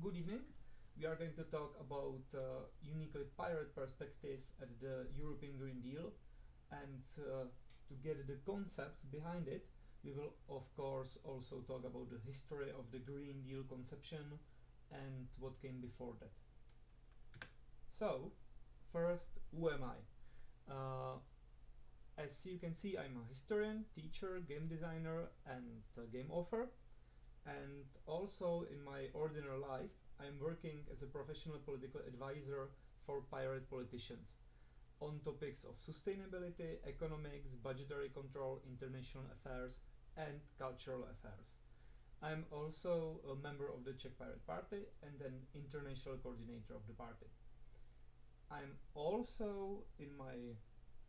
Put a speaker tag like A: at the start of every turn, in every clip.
A: Good evening. We are going to talk about uniquely pirate perspective at the European Green Deal, and to get the concepts behind it, we will of course also talk about the history of the Green Deal conception and what came before that. So, first, who am I? As you can see, I'm a historian, teacher, game designer, and game author. And also in my ordinary life, I'm working as a professional political advisor for pirate politicians on topics of sustainability, economics, budgetary control, international affairs, and cultural affairs. I'm also a member of the Czech Pirate Party and an international coordinator of the party. I'm also, in my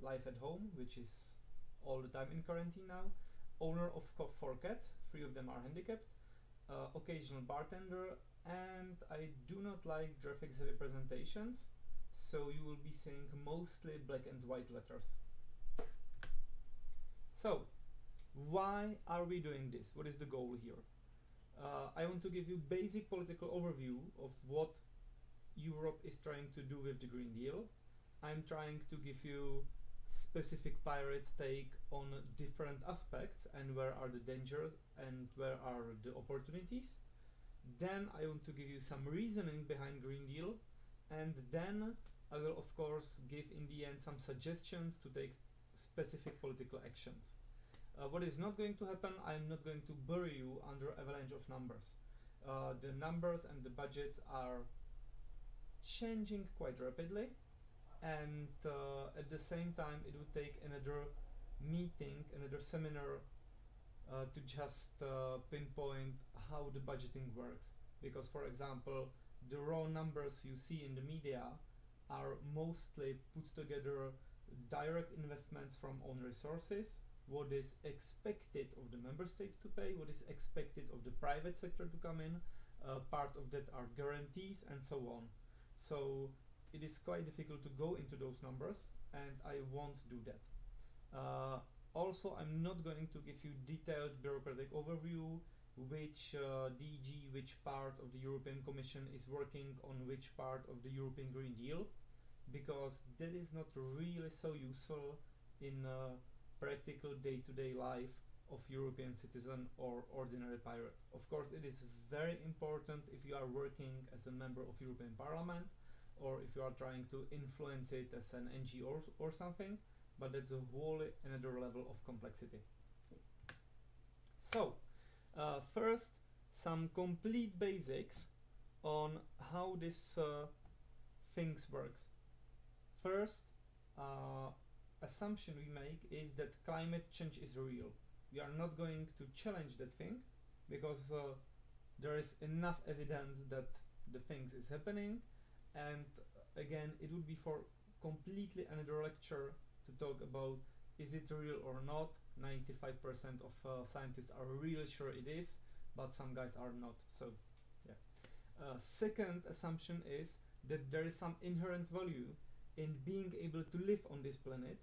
A: life at home, which is all the time in quarantine now, owner of 4 cats, 3 of them are handicapped, occasional bartender, and I do not like graphics heavy presentations, so you will be seeing mostly black and white letters. So, why are we doing this? What is the goal here? I want to give you basic political overview of what Europe is trying to do with the Green Deal. I'm trying to give you specific pirate take on different aspects and where are the dangers and where are the opportunities. Then I want to give you some reasoning behind Green Deal, and then I will of course give in the end some suggestions to take specific political actions. What is not going to happen, I'm not going to bury you under avalanche of numbers. The numbers and the budgets are changing quite rapidly, and at the same time it would take another meeting, another seminar to just pinpoint how the budgeting works. Because, for example, the raw numbers you see in the media are mostly put together direct investments from own resources, what is expected of the member states to pay, what is expected of the private sector to come in, part of that are guarantees, and so on. So it is quite difficult to go into those numbers, and I won't do that. Also, I'm not going to give you detailed bureaucratic overview, which DG, which part of the European Commission is working on which part of the European Green Deal, because that is not really so useful in practical day-to-day life of European citizen or ordinary pirate. Of course, it is very important if you are working as a member of European Parliament or if you are trying to influence it as an NGO or something, but that's a wholly another level of complexity. So, first, some complete basics on how this things works. First, assumption we make is that climate change is real. We are not going to challenge that thing because there is enough evidence that the things is happening, and again it would be for completely another lecture to talk about is it real or not. 95% of scientists are really sure it is, but some guys are not. So yeah. Second assumption is that there is some inherent value in being able to live on this planet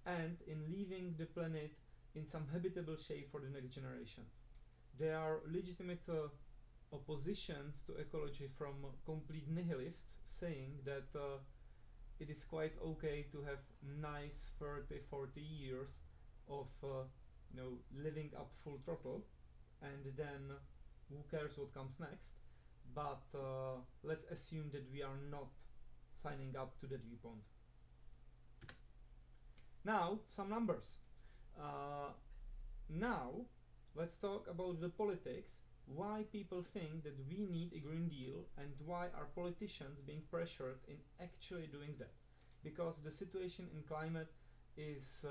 A: and in leaving the planet in some habitable shape for the next generations. There are legitimate oppositions to ecology from complete nihilists saying that it is quite okay to have nice 30-40 years of living up full throttle, and then who cares what comes next. But let's assume that we are not signing up to that viewpoint. Now, some numbers. Now, let's talk about the politics, why people think that we need a Green Deal and why are politicians being pressured in actually doing that. Because the situation in climate is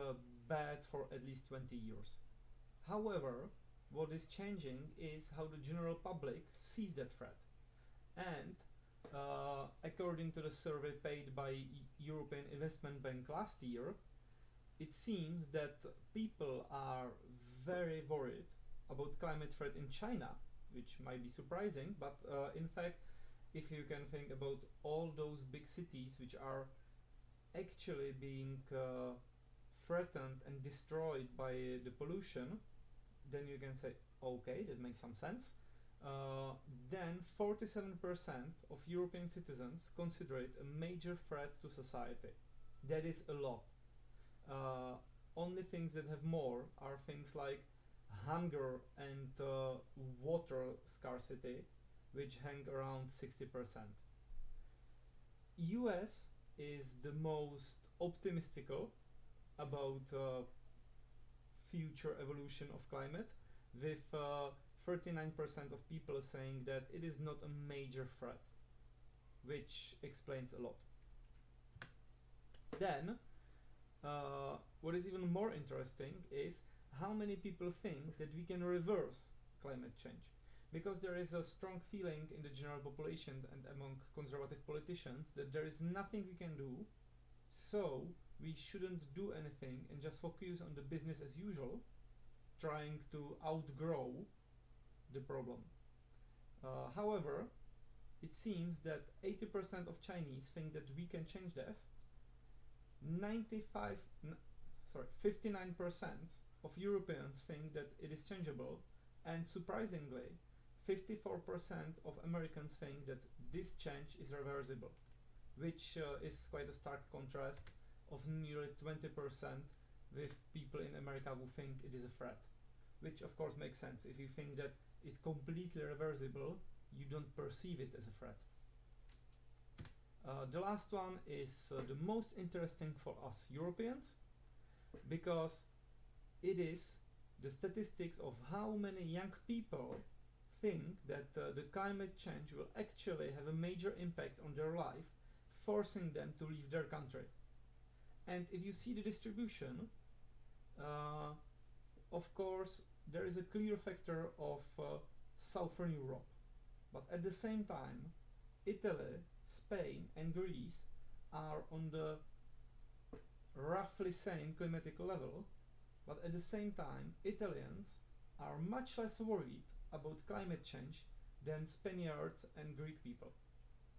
A: bad for at least 20 years. However, what is changing is how the general public sees that threat. And according to the survey paid by European Investment Bank last year, it seems that people are very worried about climate threat in China, which might be surprising, but in fact, if you can think about all those big cities which are actually being threatened and destroyed by the pollution, then you can say, okay, that makes some sense. then 47% of European citizens consider it a major threat to society. That is a lot. Only things that have more are things like hunger and water scarcity, which hang around 60%. US is the most optimistical about future evolution of climate, with 39% of people saying that it is not a major threat, which explains a lot. Then, what is even more interesting is how many people think that we can reverse climate change. Because there is a strong feeling in the general population and among conservative politicians that there is nothing we can do, so we shouldn't do anything and just focus on the business as usual, trying to outgrow the problem. However, it seems that 80% of Chinese think that we can change this. 59% of Europeans think that it is changeable, and surprisingly, 54% of Americans think that this change is reversible, which is quite a stark contrast of nearly 20% with people in America who think it is a threat, which of course makes sense. If you think that it's completely reversible, you don't perceive it as a threat. The last one is the most interesting for us Europeans, because it is the statistics of how many young people think that the climate change will actually have a major impact on their life, forcing them to leave their country. And if you see the distribution, of course, there is a clear factor of Southern Europe. But at the same time, Italy, Spain, and Greece are on the roughly same climatic level, but at the same time, Italians are much less worried about climate change than Spaniards and Greek people.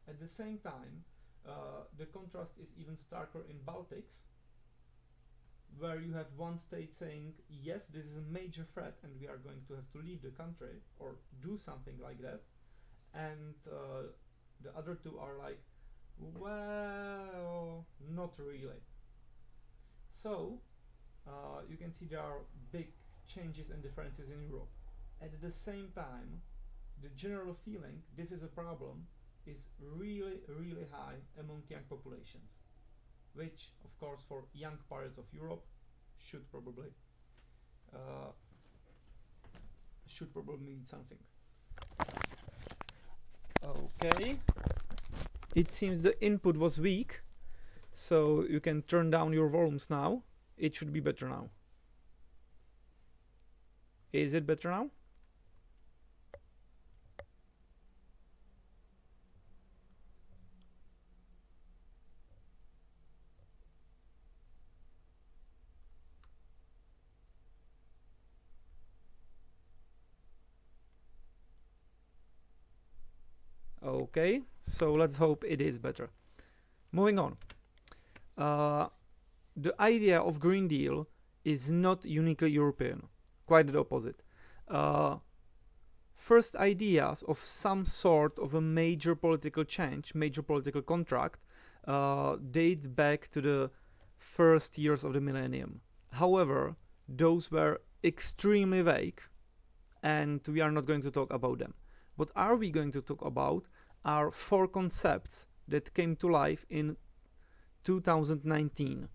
A: At the same time, the contrast is even starker in Baltics, where you have one state saying, yes, this is a major threat and we are going to have to leave the country or do something like that, and the other two are like, well, not really. So you can see there are big changes and differences in Europe. At the same time, the general feeling this is a problem is really, really high among young populations, which, of course, for young parts of Europe should probably mean something. Okay. It seems the input was weak, so you can turn down your volumes now. It should be better now. Is it better now? Okay, so let's hope it is better. Moving on. The idea of Green Deal is not uniquely European, quite the opposite. First ideas of some sort of a major political change, major political contract, date back to the first years of the millennium. However, those were extremely vague, and we are not going to talk about them. What are we going to talk about are four concepts that came to life in 2019,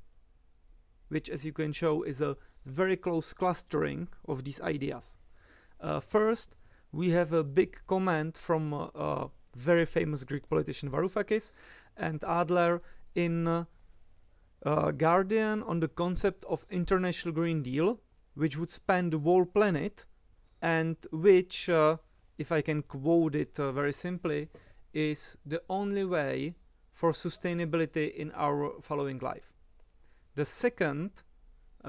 A: which, as you can show, is a very close clustering of these ideas. First, we have a big comment from a very famous Greek politician Varoufakis and Adler in Guardian on the concept of international Green Deal, which would span the whole planet, and which, if I can quote it very simply, is the only way for sustainability in our following life. The second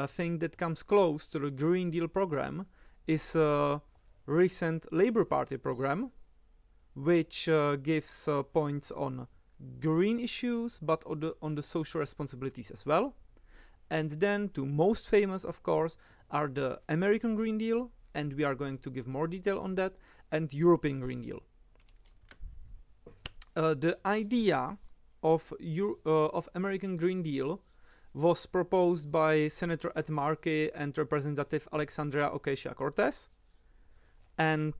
A: thing that comes close to the Green Deal program is a recent Labour Party program, which gives points on green issues, but on the social responsibilities as well. And then, two most famous, of course, are the American Green Deal and we are going to give more detail on that, and European Green Deal. The idea of American Green Deal was proposed by Senator Ed Markey and Representative Alexandria Ocasio-Cortez, and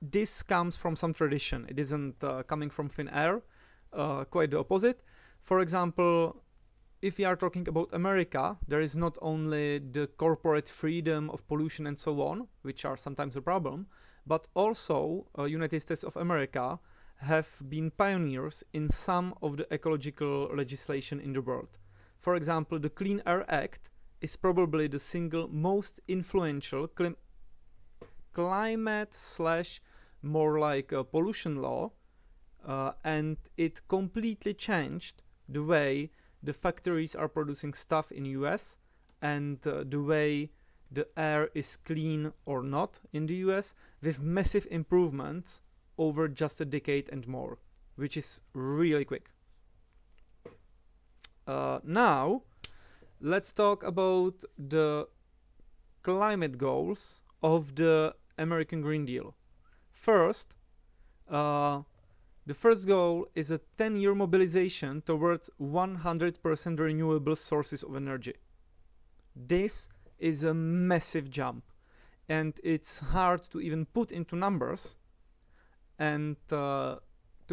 A: this comes from some tradition. It isn't coming from thin air, quite the opposite. For example, if we are talking about America, there is not only the corporate freedom of pollution and so on, which are sometimes a problem, but also United States of America have been pioneers in some of the ecological legislation in the world. For example, the Clean Air Act is probably the single most influential climate slash more like a pollution law, and it completely changed the way the factories are producing stuff in US and the way the air is clean or not in the US, with massive improvements over just a decade and more, which is really quick. Now, let's talk about the climate goals of the American Green Deal. First, the first goal is a 10-year mobilization towards 100% renewable sources of energy. This is a massive jump, and it's hard to even put into numbers, and to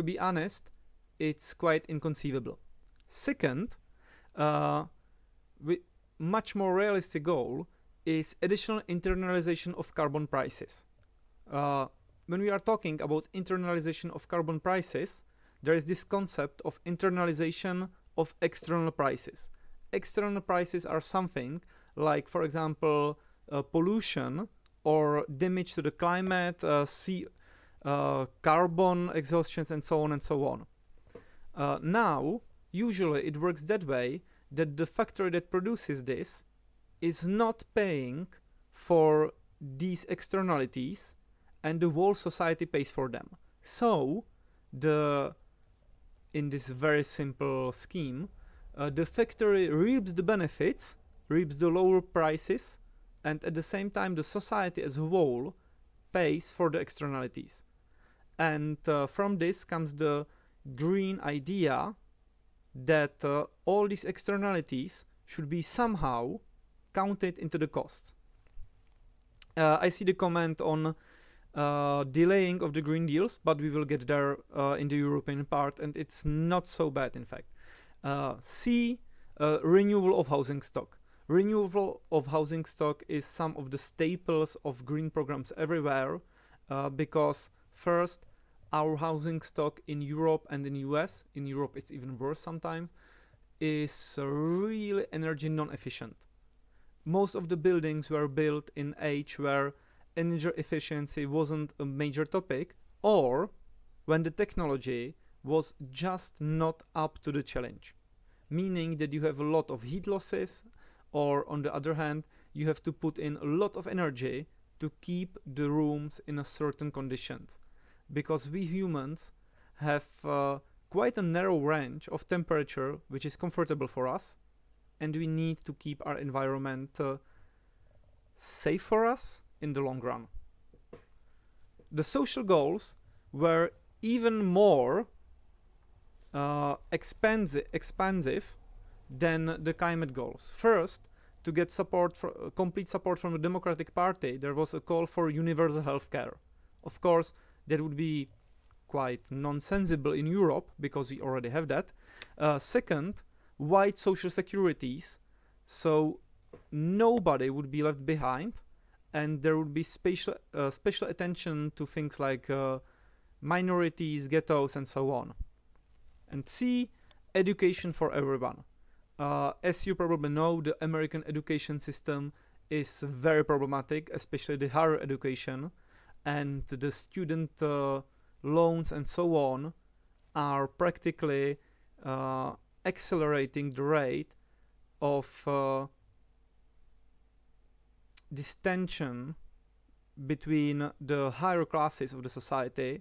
A: be honest, it's quite inconceivable. Second, much more realistic goal is additional internalization of carbon prices. When we are talking about internalization of carbon prices, there is this concept of internalization of external prices. External prices are something like, for example, pollution or damage to the climate, carbon exhaustions, and so on and so on. Now, usually it works that way that the factory that produces this is not paying for these externalities, and the whole society pays for them. So, in this very simple scheme, the factory reaps the benefits, reaps the lower prices, and at the same time the society as a whole pays for the externalities. And from this comes the green idea that all these externalities should be somehow counted into the cost. I see the comment on delaying of the Green Deals, but we will get there in the European part, and it's not so bad, in fact. C, renewal of housing stock. Renewal of housing stock is some of the staples of green programs everywhere, because first, our housing stock in Europe and in US, in Europe it's even worse sometimes, is really energy non-efficient. Most of the buildings were built in age where energy efficiency wasn't a major topic, or when the technology was just not up to the challenge. Meaning that you have a lot of heat losses, or on the other hand, you have to put in a lot of energy to keep the rooms in a certain conditions. Because we humans have quite a narrow range of temperature which is comfortable for us, and we need to keep our environment safe for us in the long run. The social goals were even more expansive than the climate goals. First, to get complete support from the Democratic Party, there was a call for universal health care. Of course, that would be quite nonsensical in Europe, because we already have that. Second, wide social securities, so nobody would be left behind, and there would be special attention to things like minorities, ghettos, and so on. And C, education for everyone. As you probably know, the American education system is very problematic, especially the higher education, and the student loans and so on are practically accelerating the rate of this tension between the higher classes of the society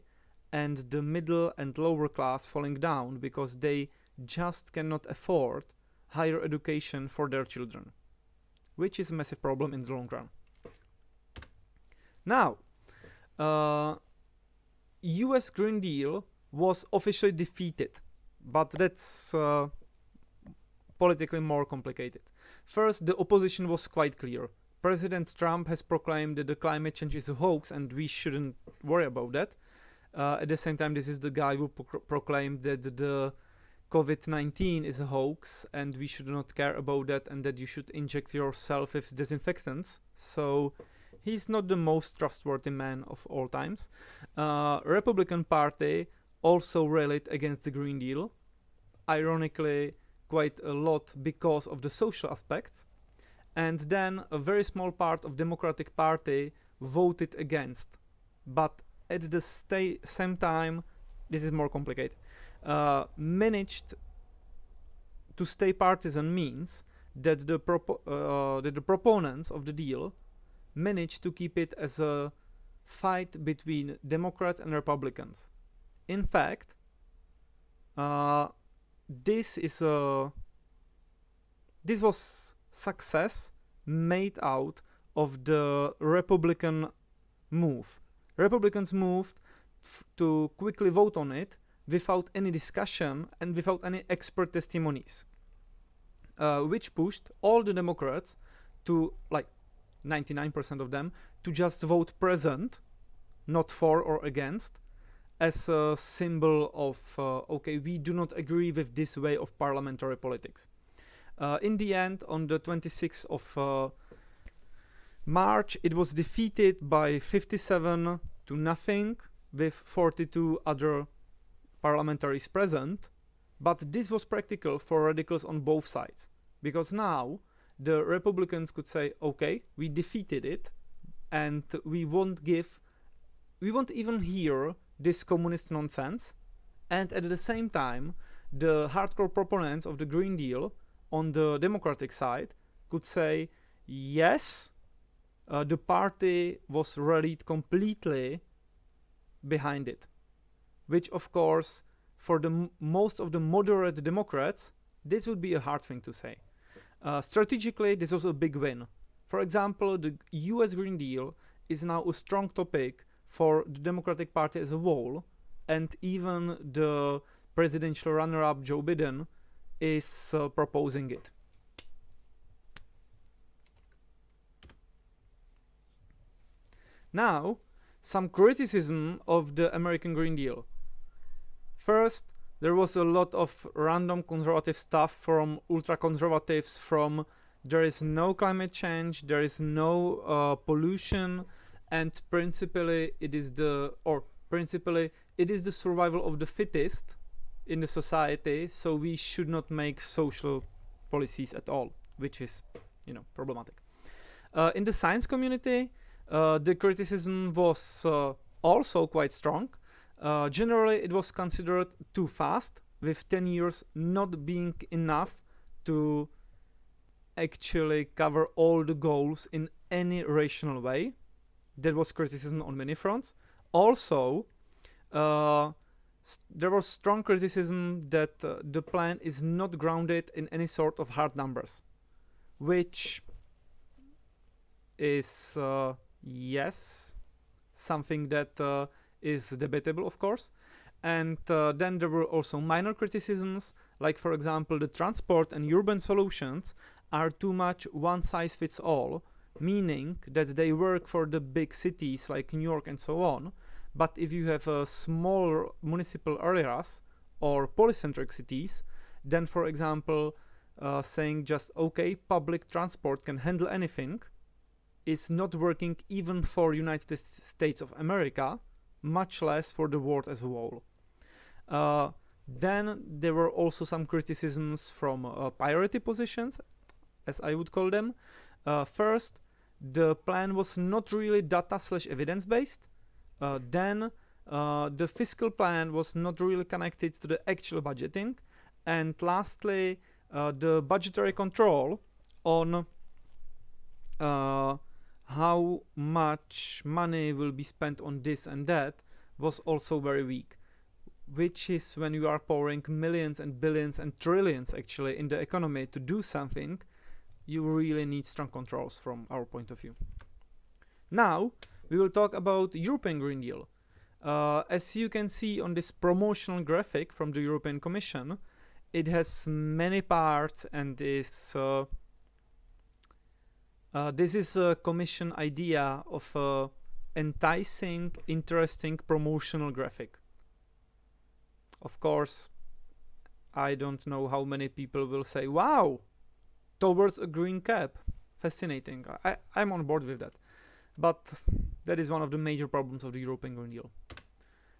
A: and the middle and lower class falling down because they just cannot afford higher education for their children. which is a massive problem in the long run. Now, US Green Deal was officially defeated, but that's politically more complicated. First, the opposition was quite clear. President Trump has proclaimed that the climate change is a hoax and we shouldn't worry about that. At the same time, this is the guy who proclaimed that the COVID-19 is a hoax and we should not care about that and that you should inject yourself with disinfectants. So he's not the most trustworthy man of all times. Republican Party also rallied against the Green Deal, ironically quite a lot because of the social aspects. And then a very small part of Democratic Party voted against. But at the same time, this is more complicated, managed to stay partisan means that the proponents of the deal managed to keep it as a fight between Democrats and Republicans. In fact, this was success made out of the Republican move. Republicans moved to quickly vote on it without any discussion and without any expert testimonies, which pushed all the Democrats to, like 99% of them, to just vote present, not for or against, as a symbol of, okay, we do not agree with this way of parliamentary politics. In the end, on the 26th of March, it was defeated by 57 to nothing, with 42 other parliamentaries present. But this was practical for radicals on both sides, because now the Republicans could say, okay, we defeated it, and we won't even hear this communist nonsense. And at the same time, the hardcore proponents of the Green Deal on the Democratic side could say, yes, the party was rallied completely behind it, which of course for the most of the moderate Democrats this would be a hard thing to say. Strategically, this was a big win. For example, the US Green Deal is now a strong topic for the Democratic Party as a whole, and even the presidential runner-up Joe Biden is proposing it. Now, some criticism of the American Green Deal. First, there was a lot of random conservative stuff from ultra-conservatives, from there is no climate change, there is no pollution, and principally it is the survival of the fittest in the society, so we should not make social policies at all, which is, problematic. In the science community, the criticism was also quite strong. Generally, it was considered too fast, with 10 years not being enough to actually cover all the goals in any rational way. That was criticism on many fronts. Also, there was strong criticism that the plan is not grounded in any sort of hard numbers, which is, yes, something that is debatable, of course. And then there were also minor criticisms, like, for example, the transport and urban solutions are too much one-size-fits-all, meaning that they work for the big cities like New York and so on. But if you have small municipal areas or polycentric cities, then, for example, saying just, okay, public transport can handle anything is not working even for United States of America, much less for the world as a whole. Then there were also some criticisms from priority positions, as I would call them. First, the plan was not really data/evidence based. Then the fiscal plan was not really connected to the actual budgeting. And lastly, the budgetary control on how much money will be spent on this and that was also very weak, which is when you are pouring millions and billions and trillions actually in the economy to do something, you really need strong controls from our point of view. Now, we will talk about European Green Deal. As you can see on this promotional graphic from the European Commission, it has many parts, and this is a Commission idea of a enticing, interesting promotional graphic. Of course, I don't know how many people will say, wow, towards a green cap. Fascinating. I'm on board with that. But that is one of the major problems of the European Green Deal.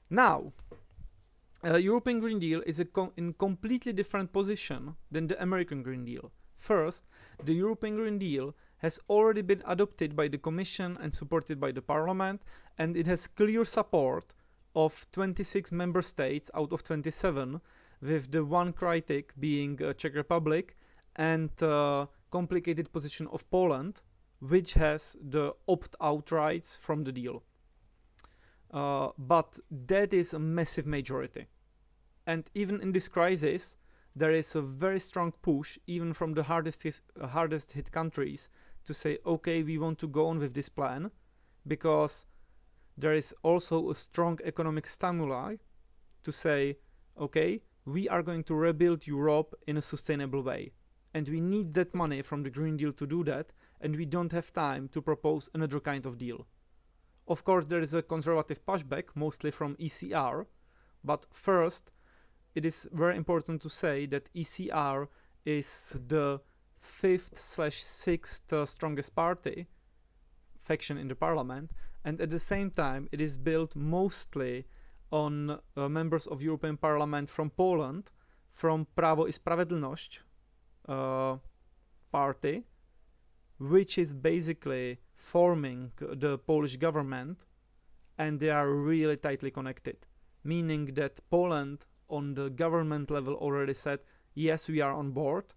A: Now, European Green Deal is in completely different position than the American Green Deal. First, the European Green Deal has already been adopted by the Commission and supported by the Parliament, and it has clear support of 26 member states out of 27, with the one critic being Czech Republic and complicated position of Poland, which has the opt-out rights from the deal. But that is a massive majority. And even in this crisis, there is a very strong push, even from the hardest hit countries, to say, okay, we want to go on with this plan, because there is also a strong economic stimuli to say, okay, we are going to rebuild Europe in a sustainable way. And we need that money from the Green Deal to do that, and we don't have time to propose another kind of deal. Of course, there is a conservative pushback, mostly from ECR, but first, it is very important to say that ECR is the 5th/6th strongest faction in the parliament, and at the same time, it is built mostly on members of European Parliament from Poland, from Prawo i Sprawiedliwość party, which is basically forming the Polish government, and they are really tightly connected, meaning that Poland on the government level already said, yes, we are on board,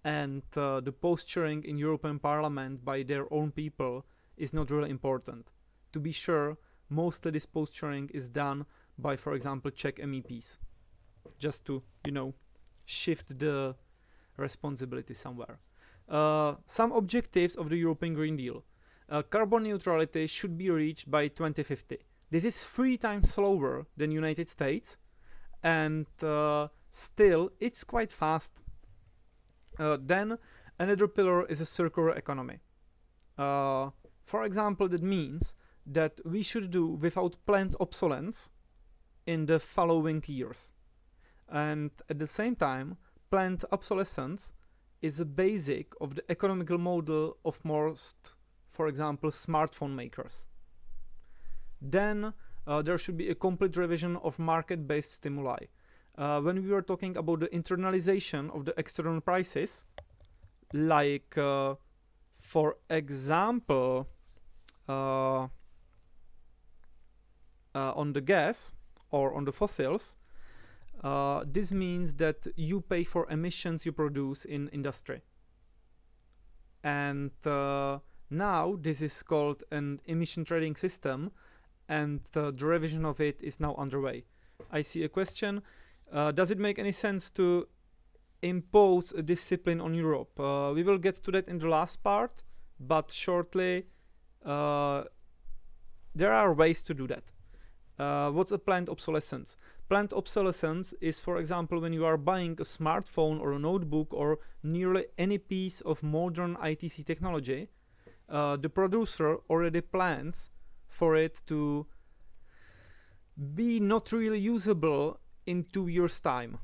A: and the posturing in European Parliament by their own people is not really important. To be sure, mostly this posturing is done by, for example, Czech MEPs, just to, shift the responsibility somewhere. Some objectives of the European Green Deal. Carbon neutrality should be reached by 2050. This is 3 times slower than United States, and still it's quite fast. Then another pillar is a circular economy. For example, that means that we should do without planned obsolescence in the following years. And at the same time, planned obsolescence is a basic of the economical model of most, for example, smartphone makers. Then there should be a complete revision of market-based stimuli. When we were talking about the internalization of the external prices, like, for example, on the gas or on the fossils, this means that you pay for emissions you produce in industry. And now this is called an emission trading system, and the revision of it is now underway. I see a question. Does it make any sense to impose a discipline on Europe? We will get to that in the last part, but shortly, there are ways to do that. What's a planned obsolescence? Planned obsolescence is, for example, when you are buying a smartphone or a notebook or nearly any piece of modern ITC technology, the producer already plans for it to be not really usable in 2 years' time.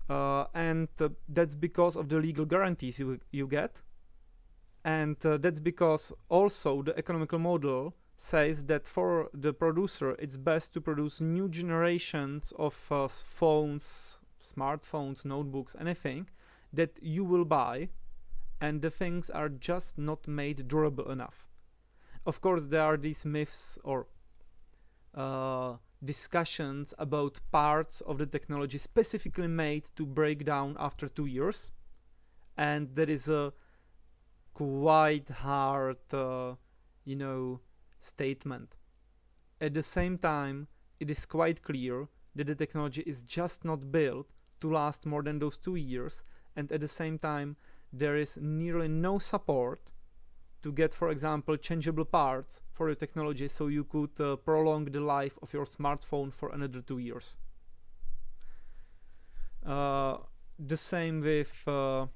A: And that's because of the legal guarantees you get. And that's because also the economical model says that for the producer it's best to produce new generations of phones, smartphones, notebooks, anything that you will buy, and the things are just not made durable enough. Of course, there are these myths or discussions about parts of the technology specifically made to break down after 2 years, and that is a quite hard, statement. At the same time, it is quite clear that the technology is just not built to last more than those 2 years, and at the same time, there is nearly no support to get, for example, changeable parts for your technology so you could prolong the life of your smartphone for another 2 years. The same with, for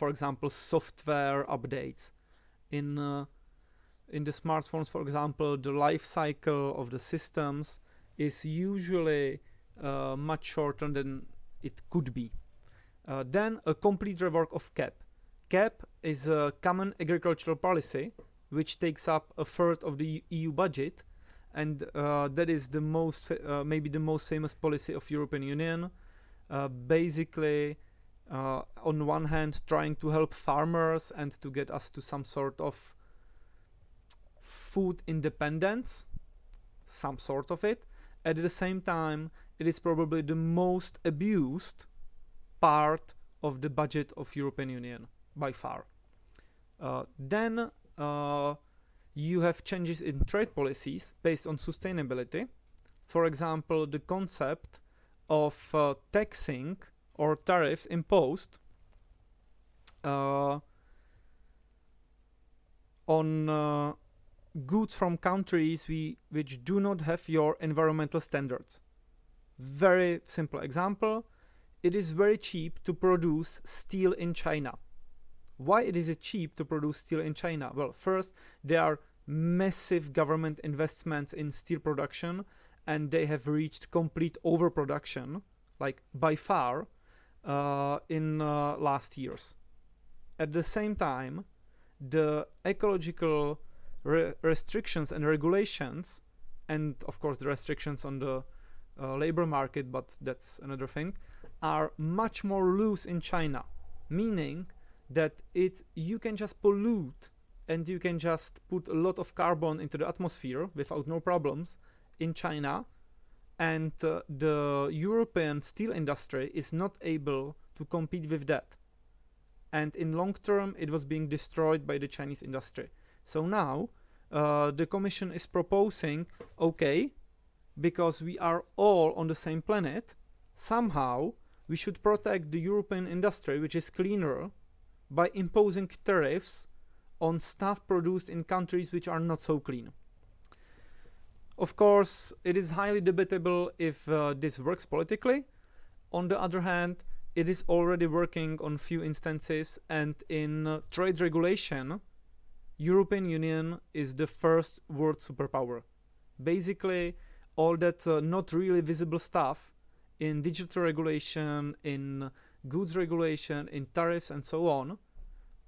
A: example, software updates. In the smartphones, for example, the life cycle of the systems is usually much shorter than it could be. Then a complete rework of CAP. CAP is a common agricultural policy which takes up a third of the EU budget, and that is the most maybe the most famous policy of European Union. Basically, on one hand, trying to help farmers and to get us to some sort of food independence, some sort of it. At the same time, it is probably the most abused part of the budget of European Union by far. Then you have changes in trade policies based on sustainability. For example, the concept of taxing or tariffs imposed on goods from countries which do not have your environmental standards. Very simple example. It is very cheap to produce steel in China. Why it is cheap to produce steel in China? Well, first, there are massive government investments in steel production, and they have reached complete overproduction, like by far, in last years. At the same time, the ecological restrictions and regulations, and of course the restrictions on the labor market, but that's another thing, are much more loose in China, meaning that you can just pollute and you can just put a lot of carbon into the atmosphere without no problems in China, and the European steel industry is not able to compete with that. And in long term, it was being destroyed by the Chinese industry. So now, the Commission is proposing, okay, because we are all on the same planet, somehow we should protect the European industry, which is cleaner, by imposing tariffs on stuff produced in countries which are not so clean. Of course, it is highly debatable if this works politically. On the other hand, it is already working on few instances, and in trade regulation, European Union is the first world superpower. Basically, all that not really visible stuff in digital regulation, in goods regulation, in tariffs and so on,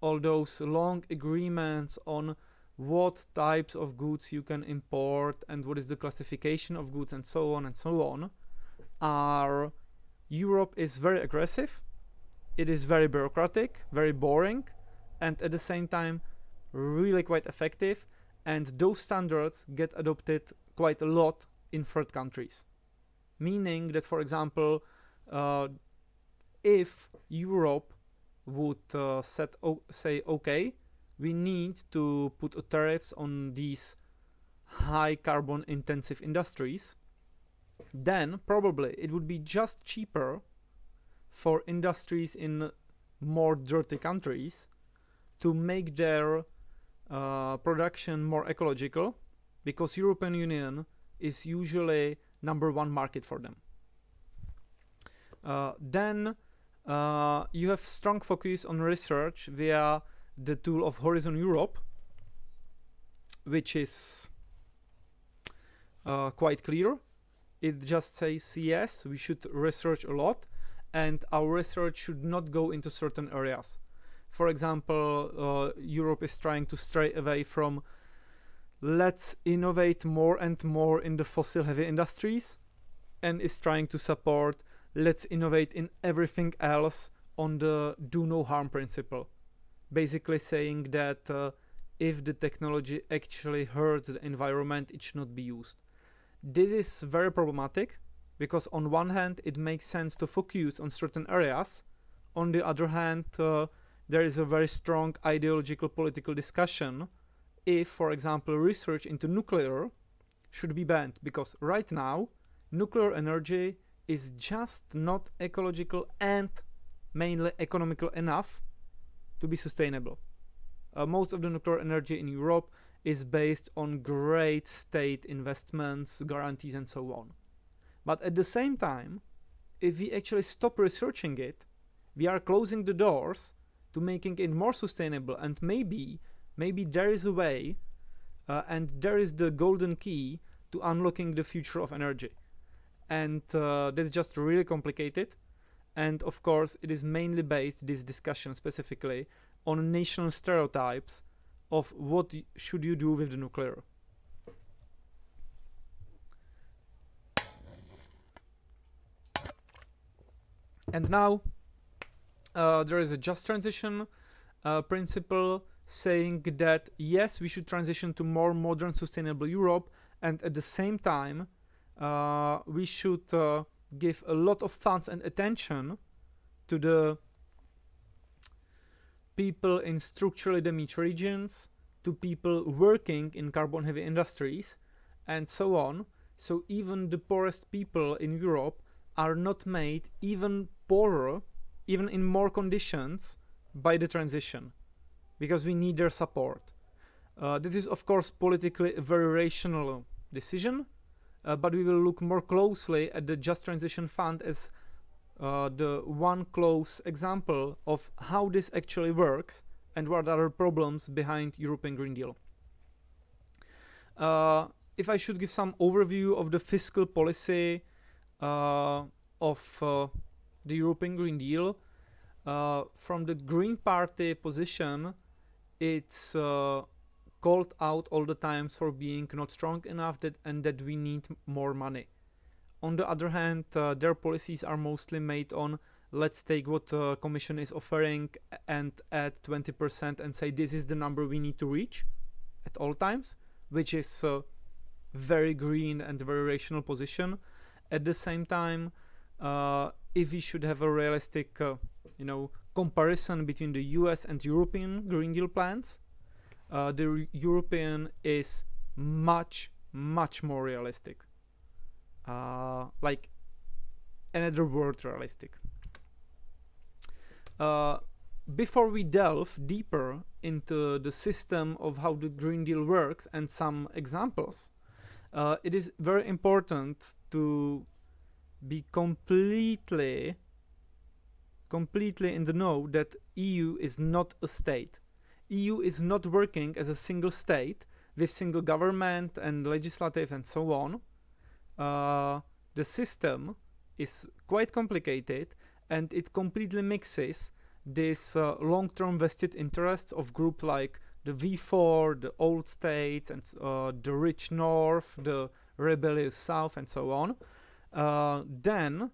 A: all those long agreements on what types of goods you can import and what is the classification of goods and so on, Europe is very aggressive, it is very bureaucratic, very boring, and at the same time really quite effective, and those standards get adopted quite a lot in third countries. Meaning that, for example, if Europe would say, okay, we need to put tariffs on these high carbon intensive industries, then probably it would be just cheaper for industries in more dirty countries to make their production more ecological, because European Union is usually #1 market for them. Then you have strong focus on research via the tool of Horizon Europe, which is quite clear. It just says, yes, we should research a lot, and our research should not go into certain areas. For example, Europe is trying to stray away from let's innovate more and more in the fossil heavy industries, and is trying to support let's innovate in everything else on the do no harm principle. Basically saying that if the technology actually hurts the environment, it should not be used. This is very problematic, because on one hand it makes sense to focus on certain areas, on the other hand there is a very strong ideological political discussion if, for example, research into nuclear should be banned, because right now nuclear energy is just not ecological and mainly economical enough to be sustainable. Most of the nuclear energy in Europe is based on great state investments, guarantees, and so on. But at the same time, if we actually stop researching it, we are closing the doors to making it more sustainable, and maybe there is a way, and there is the golden key to unlocking the future of energy. And that's just really complicated. And of course, it is mainly based, this discussion specifically, on national stereotypes of what should you do with the nuclear. And now there is a just transition principle saying that yes, we should transition to more modern, sustainable Europe, and at the same time we should give a lot of funds and attention to the people in structurally damaged regions, to people working in carbon-heavy industries, and so on. So even the poorest people in Europe are not made even poorer, even in more conditions, by the transition, because we need their support. This is, of course, politically a very rational decision, but we will look more closely at the Just Transition Fund as the one close example of how this actually works and what are the problems behind European Green Deal. If I should give some overview of the fiscal policy of the European Green Deal, from the Green Party position, it's called out all the times for being not strong enough and that we need more money. On the other hand, their policies are mostly made on let's take what the Commission is offering and add 20% and say this is the number we need to reach at all times, which is a very green and very rational position. At the same time, if we should have a realistic comparison between the US and European Green Deal plans, the European is much more realistic. Like another word, realistic. Before we delve deeper into the system of how the Green Deal works and some examples, it is very important to be completely in the know that EU is not a state. EU is not working as a single state with single government and legislative and so on. The system is quite complicated, and it completely mixes this long-term vested interests of groups like the V4, the old states, and the rich north, the rebellious south, and so on. Then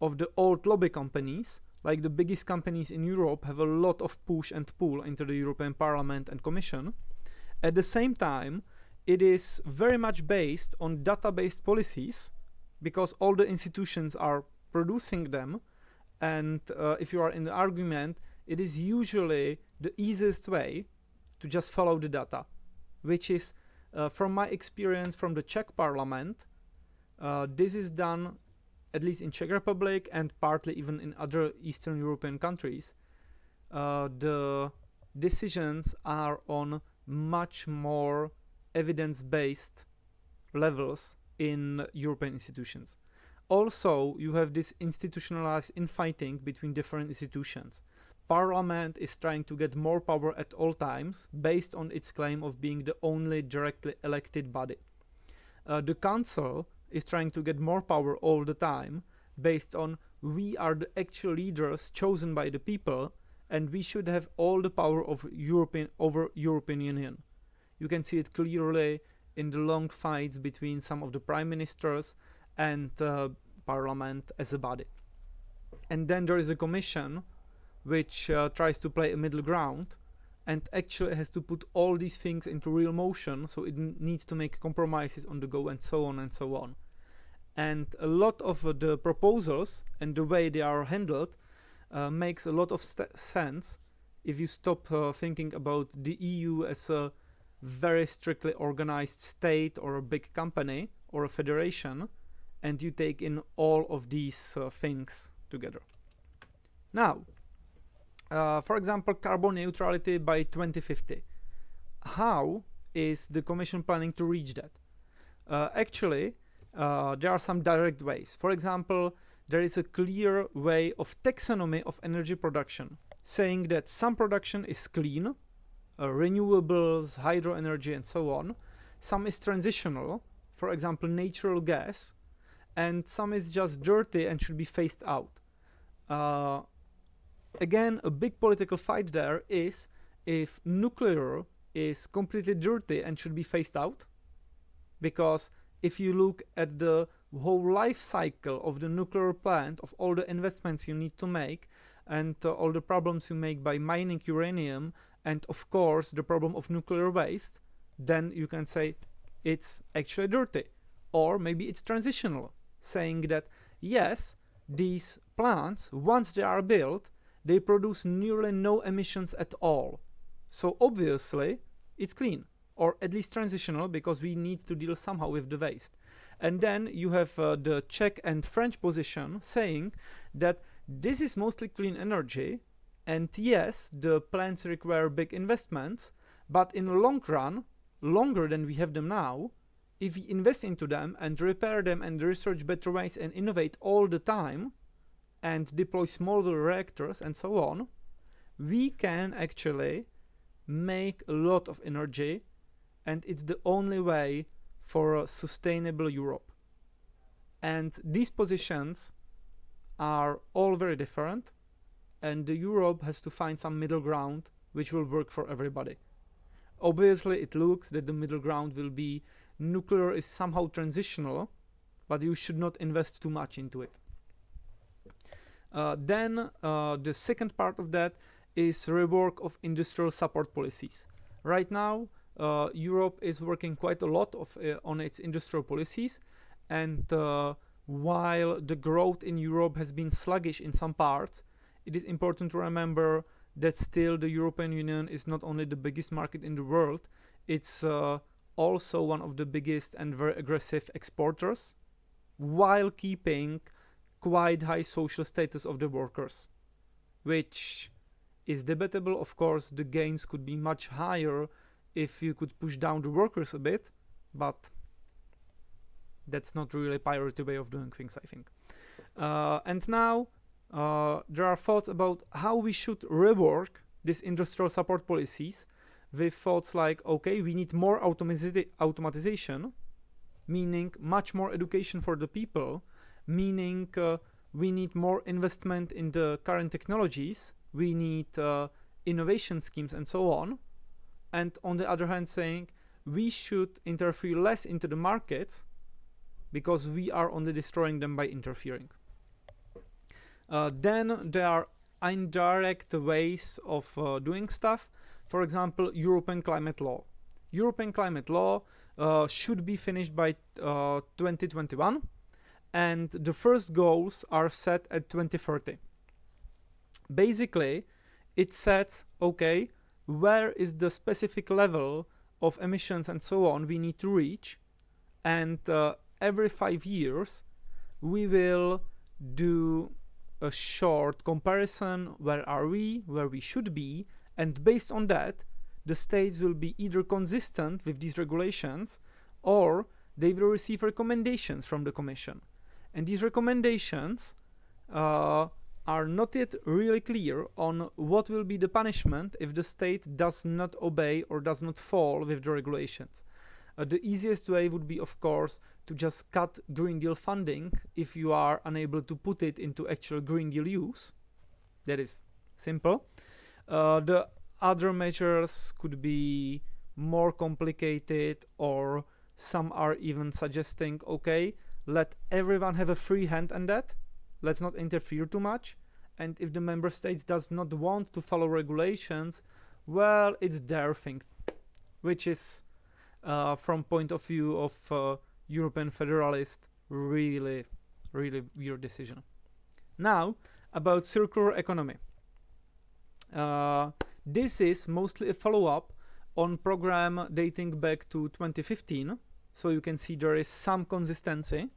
A: of the old lobby companies, like the biggest companies in Europe have a lot of push and pull into the European Parliament and Commission. At the same time, it is very much based on data-based policies, because all the institutions are producing them, and if you are in the argument, it is usually the easiest way to just follow the data, which is, from my experience from the Czech Parliament, this is done at least in Czech Republic and partly even in other Eastern European countries. The decisions are on much more evidence-based levels in European institutions. Also, you have this institutionalized infighting between different institutions. Parliament is trying to get more power at all times based on its claim of being the only directly elected body. The Council is trying to get more power all the time based on we are the actual leaders chosen by the people and we should have all the power of European Union. You can see it clearly in the long fights between some of the prime ministers and Parliament as a body. And then there is a Commission which tries to play a middle ground and actually has to put all these things into real motion, so it needs to make compromises on the go and so on and so on. And a lot of the proposals and the way they are handled makes a lot of sense if you stop thinking about the EU as a very strictly organized state or a big company or a federation, and you take in all of these things together. Now, For example, carbon neutrality by 2050. How is the Commission planning to reach that? Actually, there are some direct ways. For example, there is a clear way of taxonomy of energy production, saying that some production is clean, renewables, hydro energy, and so on. Some is transitional, for example, natural gas, and some is just dirty and should be phased out. Again, a big political fight there is if nuclear is completely dirty and should be phased out, because if you look at the whole life cycle of the nuclear plant, of all the investments you need to make, and all the problems you make by mining uranium, and of course the problem of nuclear waste, then you can say it's actually dirty. Or maybe it's transitional, saying that yes, these plants, once they are built, they produce nearly no emissions at all. So obviously it's clean, or at least transitional, because we need to deal somehow with the waste. And then you have the Czech and French position saying that this is mostly clean energy, and yes, the plants require big investments, but in the long run, longer than we have them now, if we invest into them and repair them and research better ways and innovate all the time and deploy smaller reactors and so on, we can actually make a lot of energy, and it's the only way for a sustainable Europe. And these positions are all very different, and Europe has to find some middle ground which will work for everybody. Obviously, it looks that the middle ground will be nuclear is somehow transitional, but you should not invest too much into it. Then the second part of that is rework of industrial support policies. Right now, Europe is working quite a lot on its industrial policies, and while the growth in Europe has been sluggish in some parts, it is important to remember that still the European Union is not only the biggest market in the world, it's also one of the biggest and very aggressive exporters, while keeping quite high social status of the workers, which is debatable. Of course, the gains could be much higher if you could push down the workers a bit, but that's not really a priority way of doing things, I think. And now there are thoughts about how we should rework these industrial support policies, with thoughts like, okay, we need more automatization, meaning much more education for the people, meaning we need more investment in the current technologies, we need innovation schemes and so on. And on the other hand, saying we should interfere less into the markets because we are only destroying them by interfering. Then there are indirect ways of doing stuff. For example, European climate law. European climate law should be finished by 2021, and the first goals are set at 2030. Basically, it sets, okay, where is the specific level of emissions and so on we need to reach, and every 5 years we will do a short comparison, where are we, where we should be, and based on that the states will be either consistent with these regulations or they will receive recommendations from the Commission. And these recommendations are not yet really clear on what will be the punishment if the state does not obey or does not fall with the regulations. The easiest way would be, of course, to just cut Green Deal funding if you are unable to put it into actual Green Deal use. That is simple. The other measures could be more complicated, or some are even suggesting, okay, let everyone have a free hand on that. Let's not interfere too much. And if the member states does not want to follow regulations, well, it's their thing, which is from point of view of European federalist, really weird decision. Now, about circular economy. This is mostly a follow-up on program dating back to 2015, so you can see there is some consistency,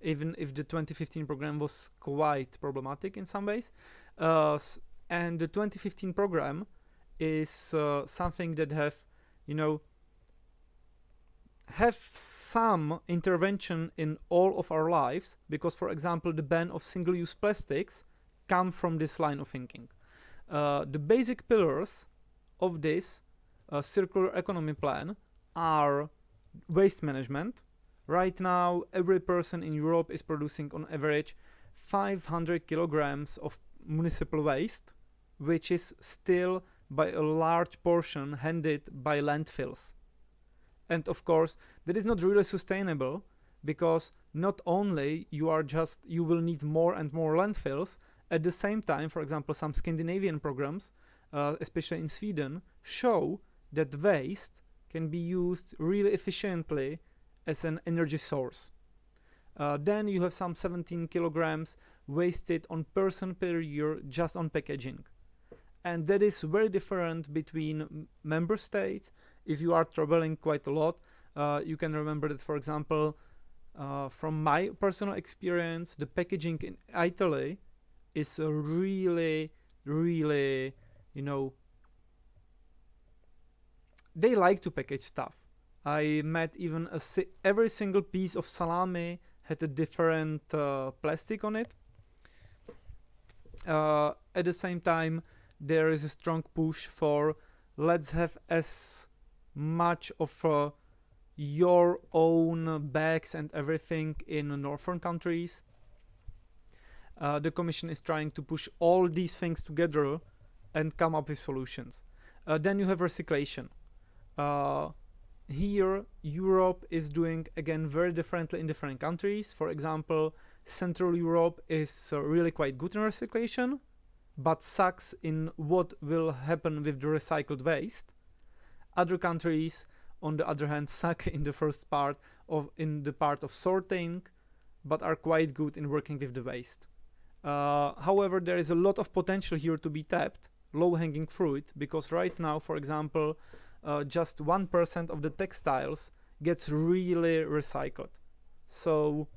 A: even if the 2015 program was quite problematic in some ways. And the 2015 program is something that have some intervention in all of our lives, because, for example, the ban of single-use plastics come from this line of thinking. The basic pillars of this circular economy plan are waste management. Right now, every person in Europe is producing on average 500 kilograms of municipal waste, which is still by a large portion handled by landfills. And of course, that is not really sustainable, because not only you will need more and more landfills. At the same time, for example, some Scandinavian programs, especially in Sweden, show that waste can be used really efficiently as an energy source. Then you have some 17 kilograms wasted on person per year just on packaging. And that is very different between member states. If you are traveling quite a lot, you can remember that, for example, from my personal experience, the packaging in Italy is really, they like to package stuff. I met even every single piece of salami had a different plastic on it. At the same time, there is a strong push for let's have as much of your own bags and everything in northern countries. The Commission is trying to push all these things together and come up with solutions. Then you have recyclation. Here, Europe is doing, again, very differently in different countries. For example, Central Europe is really quite good in recyclation, but sucks in what will happen with the recycled waste. Other countries, on the other hand, suck in the part of sorting, but are quite good in working with the waste. However, there is a lot of potential here to be tapped, low-hanging fruit, because right now, for example, just 1% of the textiles gets really recycled. So,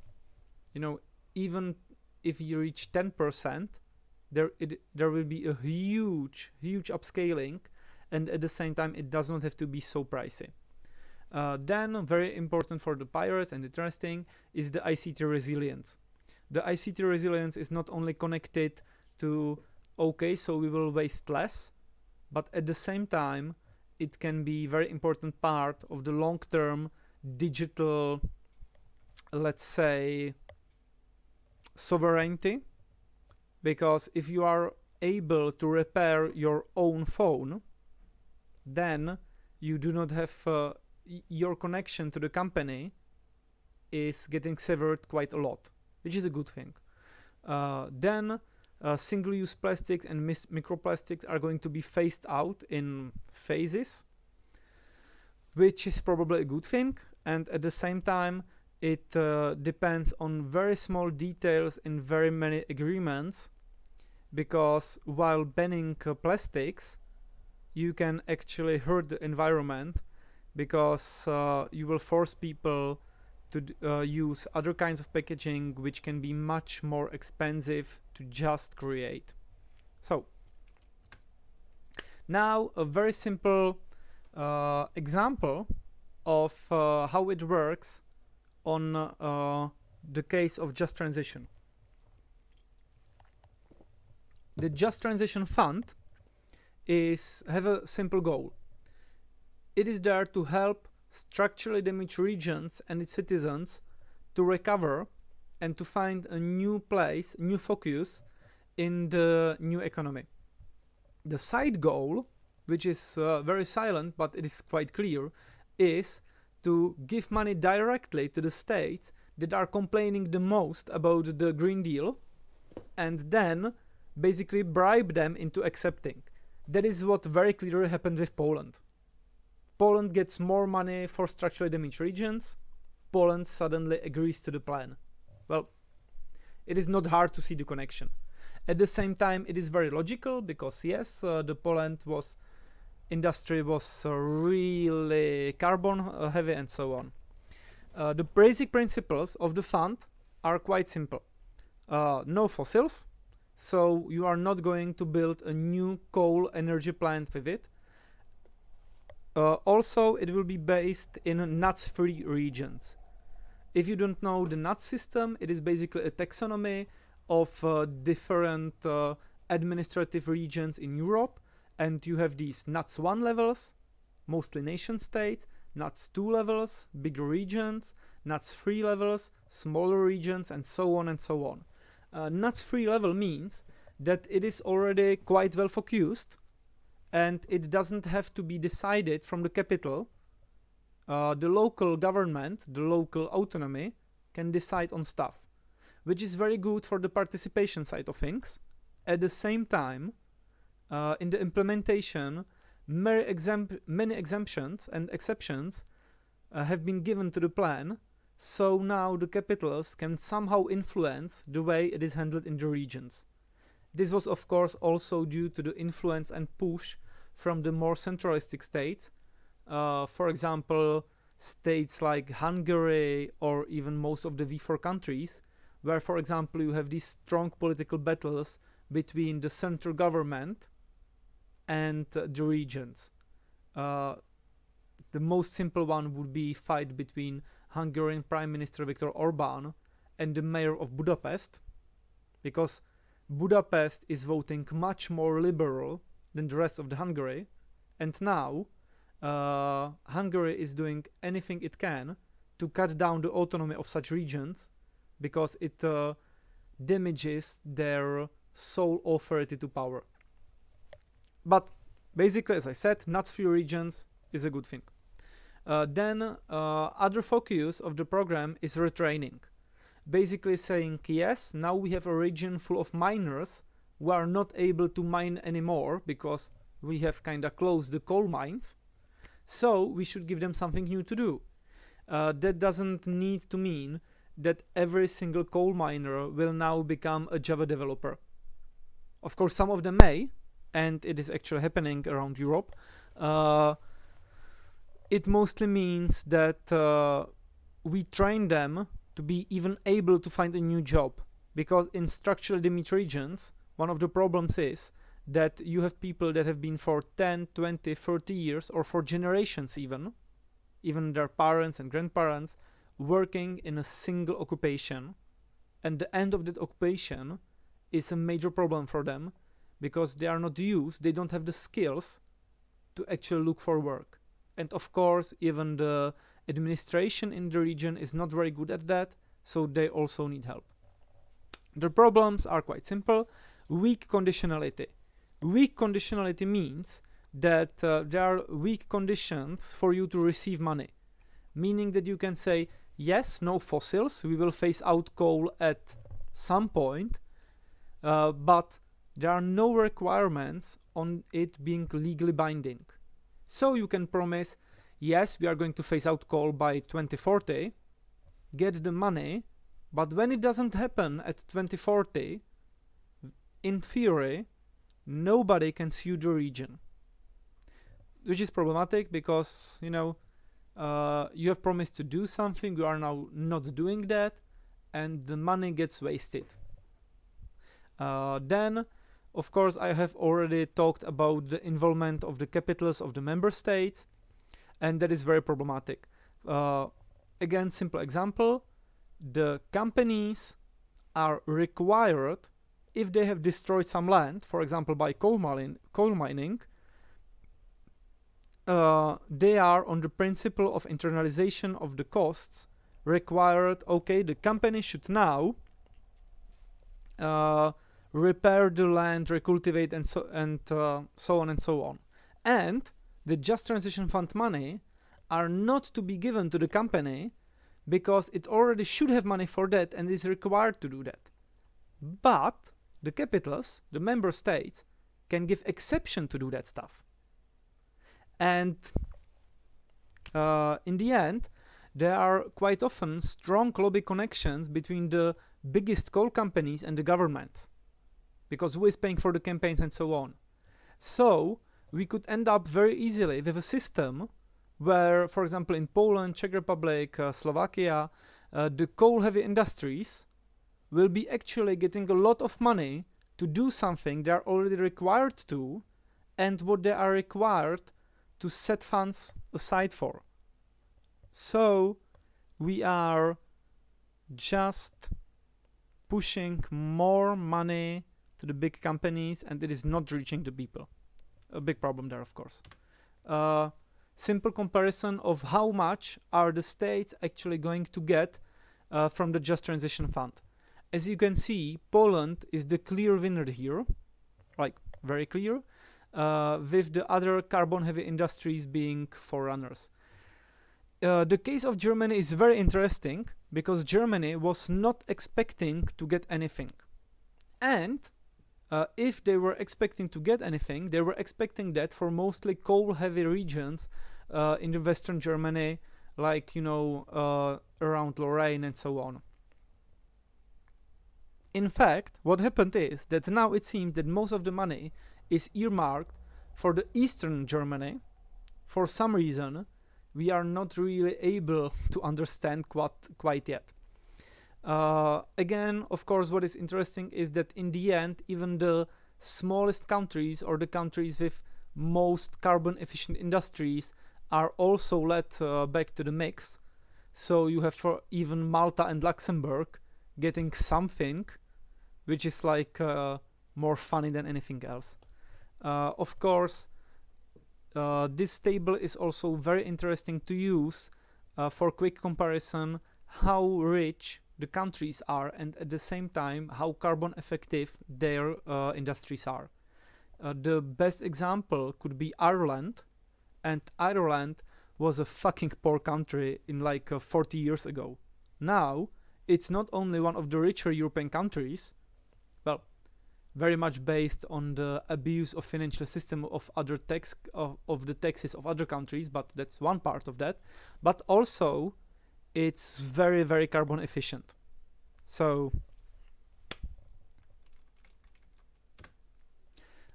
A: even if you reach 10%, there will be a huge upscaling, and at the same time, it does not have to be so pricey. Then, very important for the pirates and interesting is the ICT resilience. The ICT resilience is not only connected to, okay, so we will waste less, but at the same time, it can be very important part of the long-term digital, let's say, sovereignty. Because if you are able to repair your own phone, then you do not have your connection to the company is getting severed quite a lot, which is a good thing. Then single-use plastics and microplastics are going to be phased out in phases, which is probably a good thing. And at the same time, it depends on very small details in very many agreements, because while banning plastics, you can actually hurt the environment, because you will force people to use other kinds of packaging which can be much more expensive to just create. So now a very simple example of how it works on the case of Just Transition. The Just Transition Fund have a simple goal. It is there to help structurally damaged regions and its citizens to recover and to find a new place, new focus in the new economy. The side goal, which is very silent but it is quite clear, is to give money directly to the states that are complaining the most about the Green Deal, and then basically bribe them into accepting. That is what very clearly happened with Poland. Poland gets more money for structurally damaged regions. Poland suddenly agrees to the plan. Well, it is not hard to see the connection. At the same time, it is very logical, because yes, the Poland industry was really carbon heavy and so on. The basic principles of the fund are quite simple. No fossils, so you are not going to build a new coal energy plant with it. Also, it will be based in nuts-free regions. If you don't know the nuts system, it is basically a taxonomy of different administrative regions in Europe, and you have these nuts 1 levels, mostly nation states, nuts 2 levels, bigger regions, nuts 3 levels, smaller regions, and so on and so on. Nuts 3 level means that it is already quite well focused, and it doesn't have to be decided from the capital. The local government, the local autonomy, can decide on stuff, which is very good for the participation side of things. At the same time, in the implementation, many exemptions and exceptions have been given to the plan, so now the capitals can somehow influence the way it is handled in the regions. This was of course also due to the influence and push from the more centralistic states, for example, states like Hungary or even most of the V4 countries, where, for example, you have these strong political battles between the central government and the regions. The most simple one would be fight between Hungarian Prime Minister Viktor Orbán and the mayor of Budapest, because Budapest is voting much more liberal than the rest of the Hungary, and now Hungary is doing anything it can to cut down the autonomy of such regions, because it damages their sole authority to power. But basically, as I said, nuts-free regions is a good thing. Then other focus of the program is retraining. Basically saying, yes, now we have a region full of miners who are not able to mine anymore because we have kind of closed the coal mines, so we should give them something new to do. That doesn't need to mean that every single coal miner will now become a Java developer. Of course, some of them may, and it is actually happening around Europe. It mostly means that we train them to be even able to find a new job, because in structurally damaged regions, one of the problems is that you have people that have been for 10, 20, 30 years, or for generations even their parents and grandparents, working in a single occupation, and the end of that occupation is a major problem for them, because they are not used, they don't have the skills to actually look for work. And of course, even the administration in the region is not very good at that, so they also need help. The problems are quite simple. Weak conditionality. Weak conditionality means that there are weak conditions for you to receive money, meaning that you can say, yes, no fossils, we will phase out coal at some point, but there are no requirements on it being legally binding. So you can promise, yes, we are going to phase out coal by 2040, get the money, but when it doesn't happen at 2040, in theory, nobody can sue the region. Which is problematic because, you know, you have promised to do something, you are now not doing that, and the money gets wasted. Then, of course, I have already talked about the involvement of the capitals of the member states, and that is very problematic. Again, simple example, the companies are required, if they have destroyed some land, for example by coal mining, they are, on the principle of internalization of the costs, required, okay, the company should now repair the land, recultivate, and so on and so on. And the Just Transition Fund money are not to be given to the company because it already should have money for that and is required to do that. But the capitals, the member states, can give exception to do that stuff. And in the end, there are quite often strong lobby connections between the biggest coal companies and the government, because who is paying for the campaigns and so on. So we could end up very easily with a system where, for example, in Poland, Czech Republic, Slovakia, the coal-heavy industries will be actually getting a lot of money to do something they are already required to, and what they are required to set funds aside for. So we are just pushing more money to the big companies, and it is not reaching the people. A big problem there, of course. Simple comparison of how much are the states actually going to get from the Just Transition Fund. As you can see, Poland is the clear winner here, like very clear, with the other carbon-heavy industries being forerunners. The case of Germany is very interesting because Germany was not expecting to get anything. And if they were expecting to get anything, they were expecting that for mostly coal-heavy regions in the Western Germany, like, you know, around Lorraine and so on. In fact, what happened is that now it seems that most of the money is earmarked for the Eastern Germany. For some reason, we are not really able to understand quite yet. Again, of course, what is interesting is that in the end, even the smallest countries or the countries with most carbon efficient industries are also led back to the mix. So you have for even Malta and Luxembourg getting something, which is like more funny than anything else. Of course, this table is also very interesting to use for quick comparison how rich the countries are, and at the same time how carbon effective their industries are. The best example could be Ireland, and Ireland was a fucking poor country in like 40 years ago. Now it's not only one of the richer European countries, well, very much based on the abuse of financial system of other of the taxes of other countries, but that's one part of that, but also it's very, very carbon efficient. So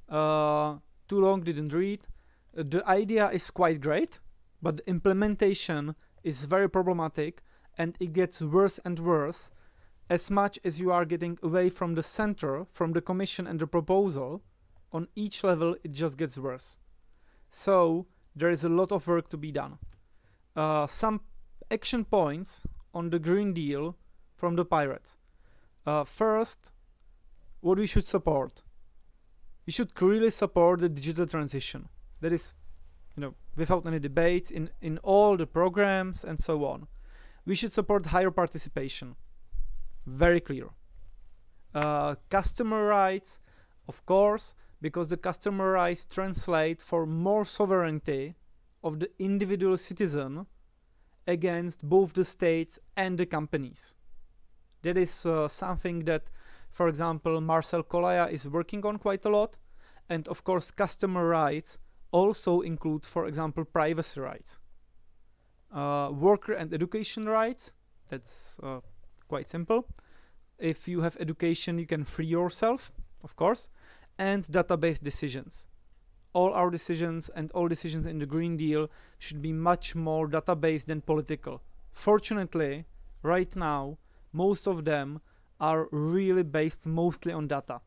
A: too long, didn't read. The idea is quite great, but the implementation is very problematic, and it gets worse and worse as much as you are getting away from the center, from the commission and the proposal. On each level it just gets worse. So there is a lot of work to be done. Some action points on the Green Deal from the Pirates. First, what we should support. We should really support the digital transition. That is, you know, without any debates in all the programs and so on. We should support higher participation. Very clear. Customer rights, of course, because the customer rights translate for more sovereignty of the individual citizen against both the states and the companies. That is something that, for example, Marcel Kolaya is working on quite a lot. And of course, customer rights also include, for example, privacy rights. Worker and education rights, that's quite simple. If you have education, you can free yourself, of course. And database decisions. All our decisions and all decisions in the Green Deal should be much more database than political. Fortunately, right now, most of them are really based mostly on data.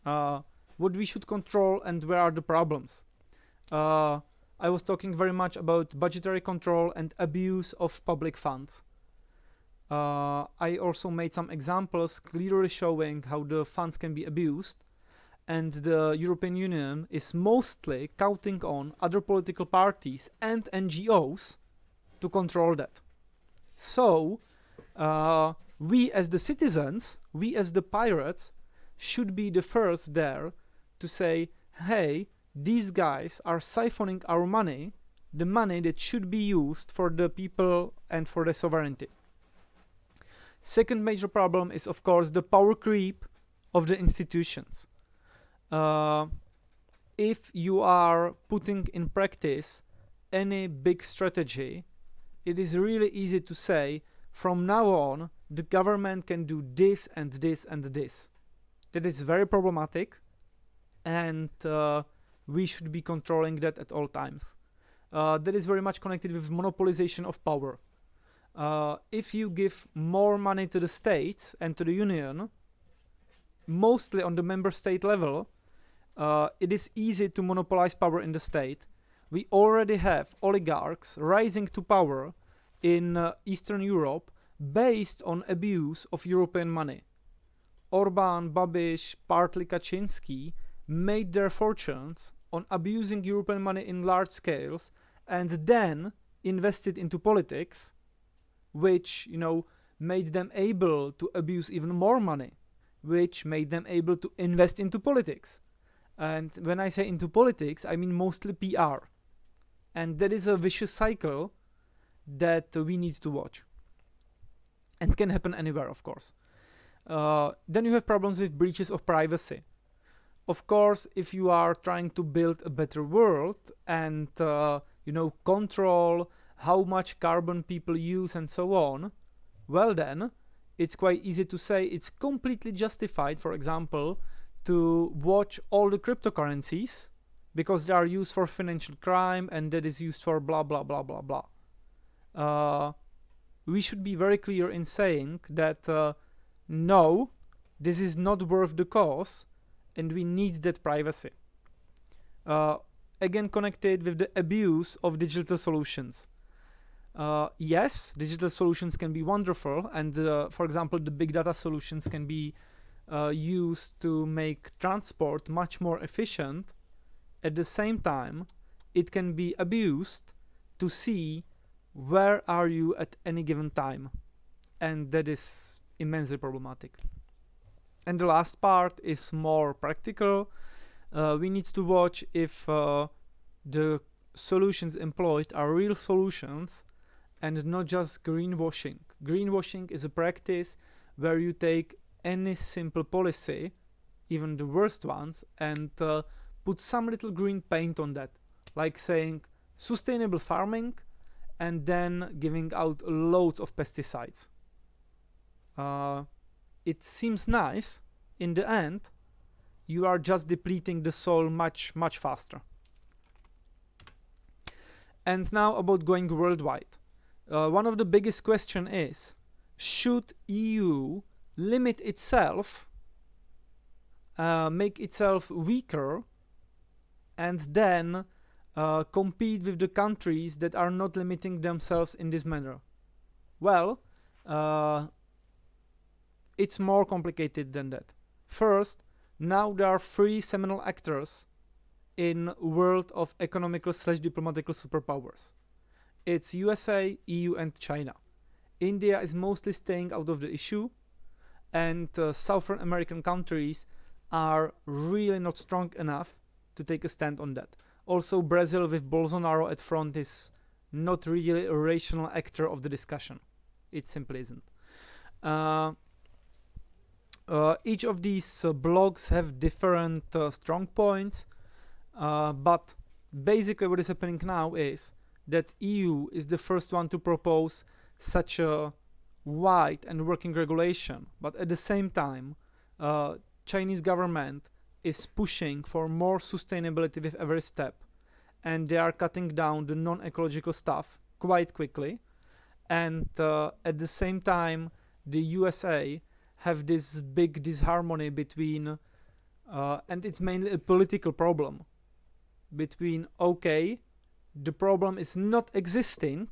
A: What we should control and where are the problems? I was talking very much about budgetary control and abuse of public funds. I also made some examples clearly showing how the funds can be abused, and the European Union is mostly counting on other political parties and NGOs to control that. So, we as the citizens, we as the pirates, should be the first there to say, hey, these guys are siphoning our money, the money that should be used for the people and for the sovereignty. Second major problem is, of course, the power creep of the institutions. If you are putting in practice any big strategy, it is really easy to say, from now on, the government can do this and this and this. That is very problematic, and we should be controlling that at all times. That is very much connected with monopolization of power. If you give more money to the states and to the union,
B: mostly on the member state level, it is easy to monopolize power in the state. We already have oligarchs rising to power in Eastern Europe based on abuse of European money. Orban, Babiš, partly Kaczynski made their fortunes on abusing European money in large scales and then invested into politics, which, made them able to abuse even more money, which made them able to invest into politics. And when I say into politics, I mean mostly PR. And that is a vicious cycle that we need to watch. And can happen anywhere, of course. Then you have problems with breaches of privacy. Of course, if you are trying to build a better world and, control how much carbon people use and so on, well then, it's quite easy to say it's completely justified, for example, to watch all the cryptocurrencies because they are used for financial crime and that is used for blah blah blah blah blah. We should be very clear in saying that no, this is not worth the cause and we need that privacy. Again, connected with the abuse of digital solutions. Yes, digital solutions can be wonderful, and for example, the big data solutions can be used to make transport much more efficient. At the same time, it can be abused to see where are you at any given time, and that is immensely problematic. And the last part is more practical. We need to watch if the solutions employed are real solutions and not just greenwashing. Greenwashing is a practice where you take any simple policy, even the worst ones, and put some little green paint on that, like saying sustainable farming and then giving out loads of pesticides. It seems nice. In the end, you are just depleting the soil much, much faster. And now about going worldwide. One of the biggest questions is, should EU limit itself, make itself weaker, and then compete with the countries that are not limiting themselves in this manner? Well, it's more complicated than that. First, now there are 3 seminal actors in world of economical/diplomatical superpowers. It's USA, EU, and China. India is mostly staying out of the issue, and Southern American countries are really not strong enough to take a stand on that. Also, Brazil with Bolsonaro at front is not really a rational actor of the discussion. It simply isn't. Each of these blocs have different strong points, but basically what is happening now is that EU is the first one to propose such a wide and working regulation, but at the same time, Chinese government is pushing for more sustainability with every step, and they are cutting down the non-ecological stuff quite quickly, and at the same time, the USA have this big disharmony between, and it's mainly a political problem, between, okay, the problem is not existing,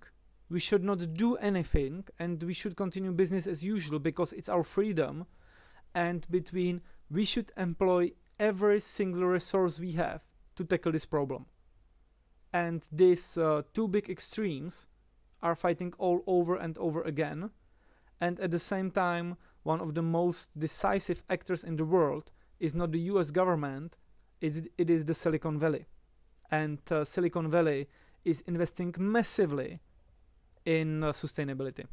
B: we should not do anything, and we should continue business as usual because it's our freedom, and between, we should employ every single resource we have to tackle this problem. And these 2 big extremes are fighting all over and over again, and at the same time, one of the most decisive actors in the world is not the US government, it is the Silicon Valley. And Silicon Valley is investing massively in sustainability.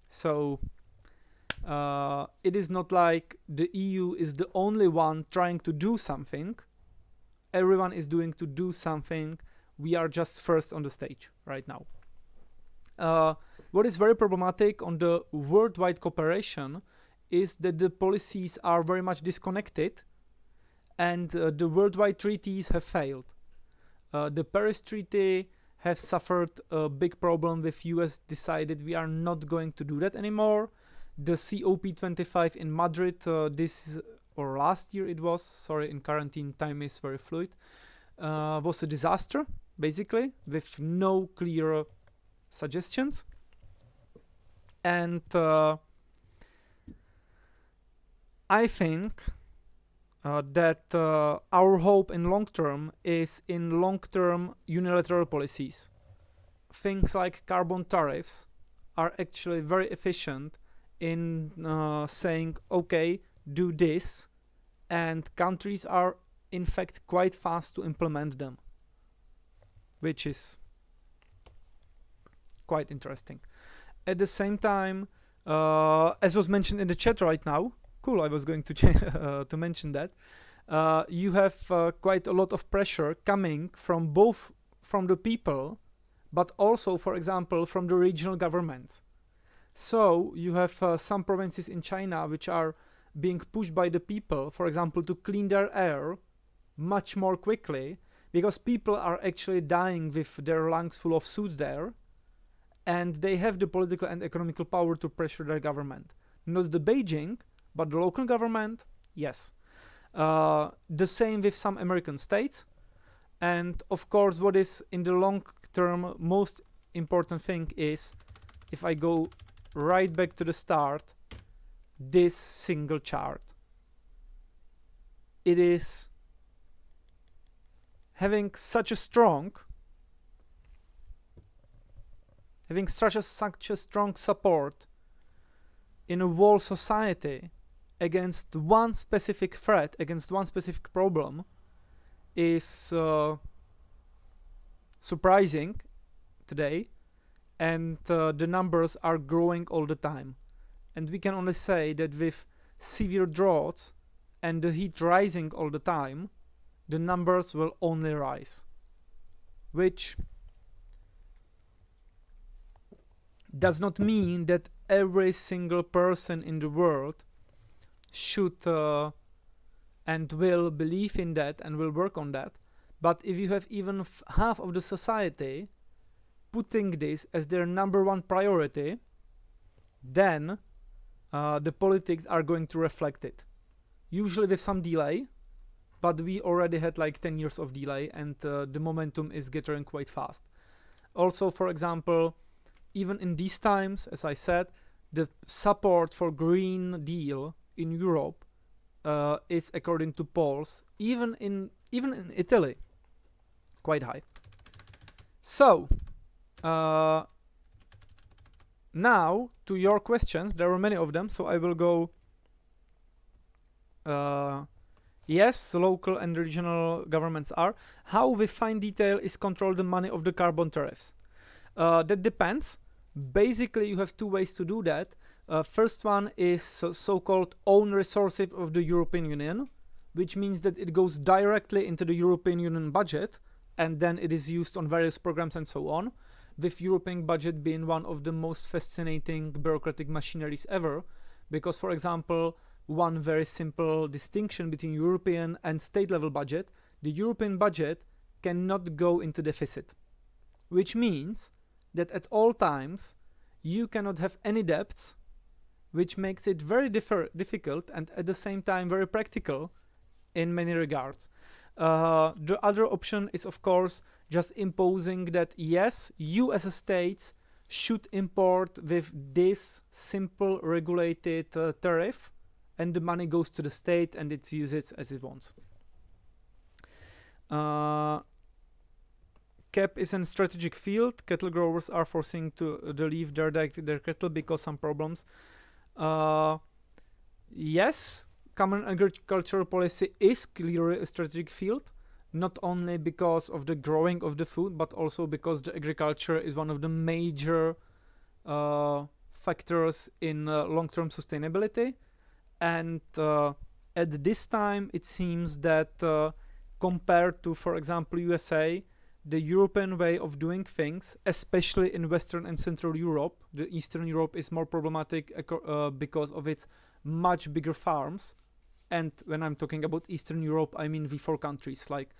B: So it is not like the EU is the only one trying to do something. Everyone is doing to do something. We are just first on the stage right now. What is very problematic on the worldwide cooperation is that the policies are very much disconnected and the worldwide treaties have failed. The Paris Treaty has suffered a big problem with US decided we are not going to do that anymore. The COP25 in Madrid, this or last year it was, sorry, in quarantine time is very fluid, was a disaster, basically, with no clear suggestions. And I think that our hope in long term is in long-term unilateral policies. Things like carbon tariffs are actually very efficient in saying, okay, do this, and countries are in fact quite fast to implement them, which is quite interesting. At the same time, as was mentioned in the chat right now, cool, I was going to to mention that, you have quite a lot of pressure coming from both from the people, but also, for example, from the regional governments. So you have some provinces in China which are being pushed by the people, for example, to clean their air much more quickly, because people are actually dying with their lungs full of soot there, and they have the political and economical power to pressure their government. Not the Beijing, but the local government, yes. The same with some American states. And of course, what is in the long term most important thing is, if I go right back to the start, this single chart. It is having such a strong support in a whole society against one specific threat, against one specific problem, is surprising today, and the numbers are growing all the time. And we can only say that with severe droughts and the heat rising all the time, the numbers will only rise, which does not mean that every single person in the world should and will believe in that and will work on that. But if you have even half of the society putting this as their #1 priority, then the politics are going to reflect it. Usually with some delay, but we already had like 10 years of delay, and the momentum is getting quite fast. Also, for example, even in these times, as I said, the support for Green Deal in Europe is, according to polls, even in Italy, quite high. So now to your questions. There are many of them, so I will go. Yes, local and regional governments are. How with fine detail is controlled the money of the carbon tariffs? That depends. Basically, you have two ways to do that. First one is so-called own resources of the European Union, which means that it goes directly into the European Union budget, and then it is used on various programs and so on, with European budget being one of the most fascinating bureaucratic machineries ever, because, for example, one very simple distinction between European and state level budget, the European budget cannot go into deficit, which means that at all times you cannot have any debts, which makes it very difficult and at the same time very practical in many regards. The other option is, of course, just imposing that yes, you as a state should import with this simple regulated tariff, and the money goes to the state and it's used as it wants. Cap is a strategic field. Cattle growers are forcing to leave their cattle because some problems. Yes, common agricultural policy is clearly a strategic field, not only because of the growing of the food, but also because the agriculture is one of the major factors in long-term sustainability. And at this time, it seems that compared to, for example, USA, the European way of doing things, especially in Western and Central Europe, the Eastern Europe is more problematic because of its much bigger farms. And when I'm talking about Eastern Europe, I mean V4 countries like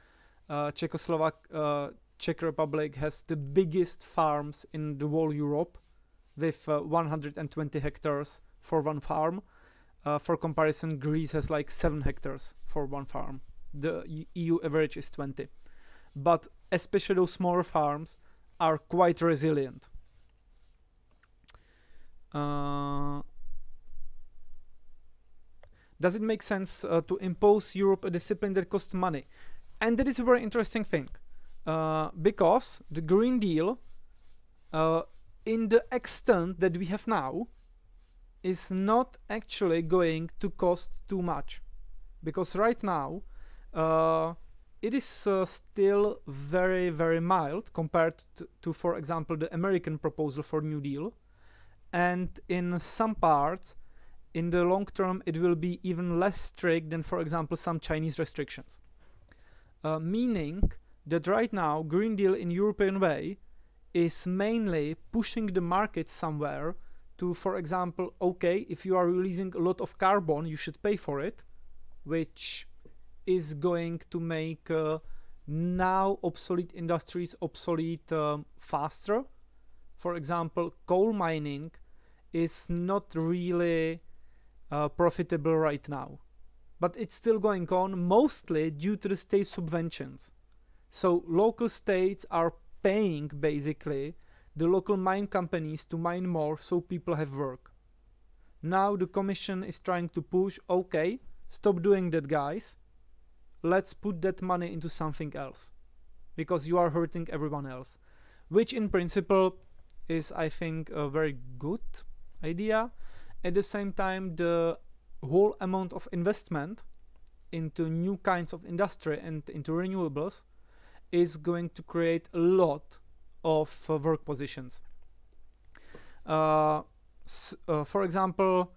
B: Czech Republic has the biggest farms in the whole Europe with 120 hectares for one farm. For comparison, Greece has like 7 hectares for one farm. The EU average is 20. But especially those smaller farms are quite resilient. Does it make sense to impose Europe a discipline that costs money? And that is a very interesting thing, because the Green Deal, in the extent that we have now, is not actually going to cost too much, because right now it is still very, very mild compared to, for example, the American proposal for New Deal, and in some parts, in the long term, it will be even less strict than, for example, some Chinese restrictions. Meaning that right now, Green Deal in European way is mainly pushing the market somewhere to, for example, okay, if you are releasing a lot of carbon, you should pay for it, which is going to make now obsolete industries obsolete faster. For example, coal mining is not really profitable right now, but it's still going on, mostly due to the state subventions. So local states are paying basically the local mine companies to mine more so people have work. Now the Commission is trying to push, okay, stop doing that, guys. Let's put that money into something else, because you are hurting everyone else. Which in principle is, I think, a very good idea. At the same time, the whole amount of investment into new kinds of industry and into renewables is going to create a lot of work positions. For example,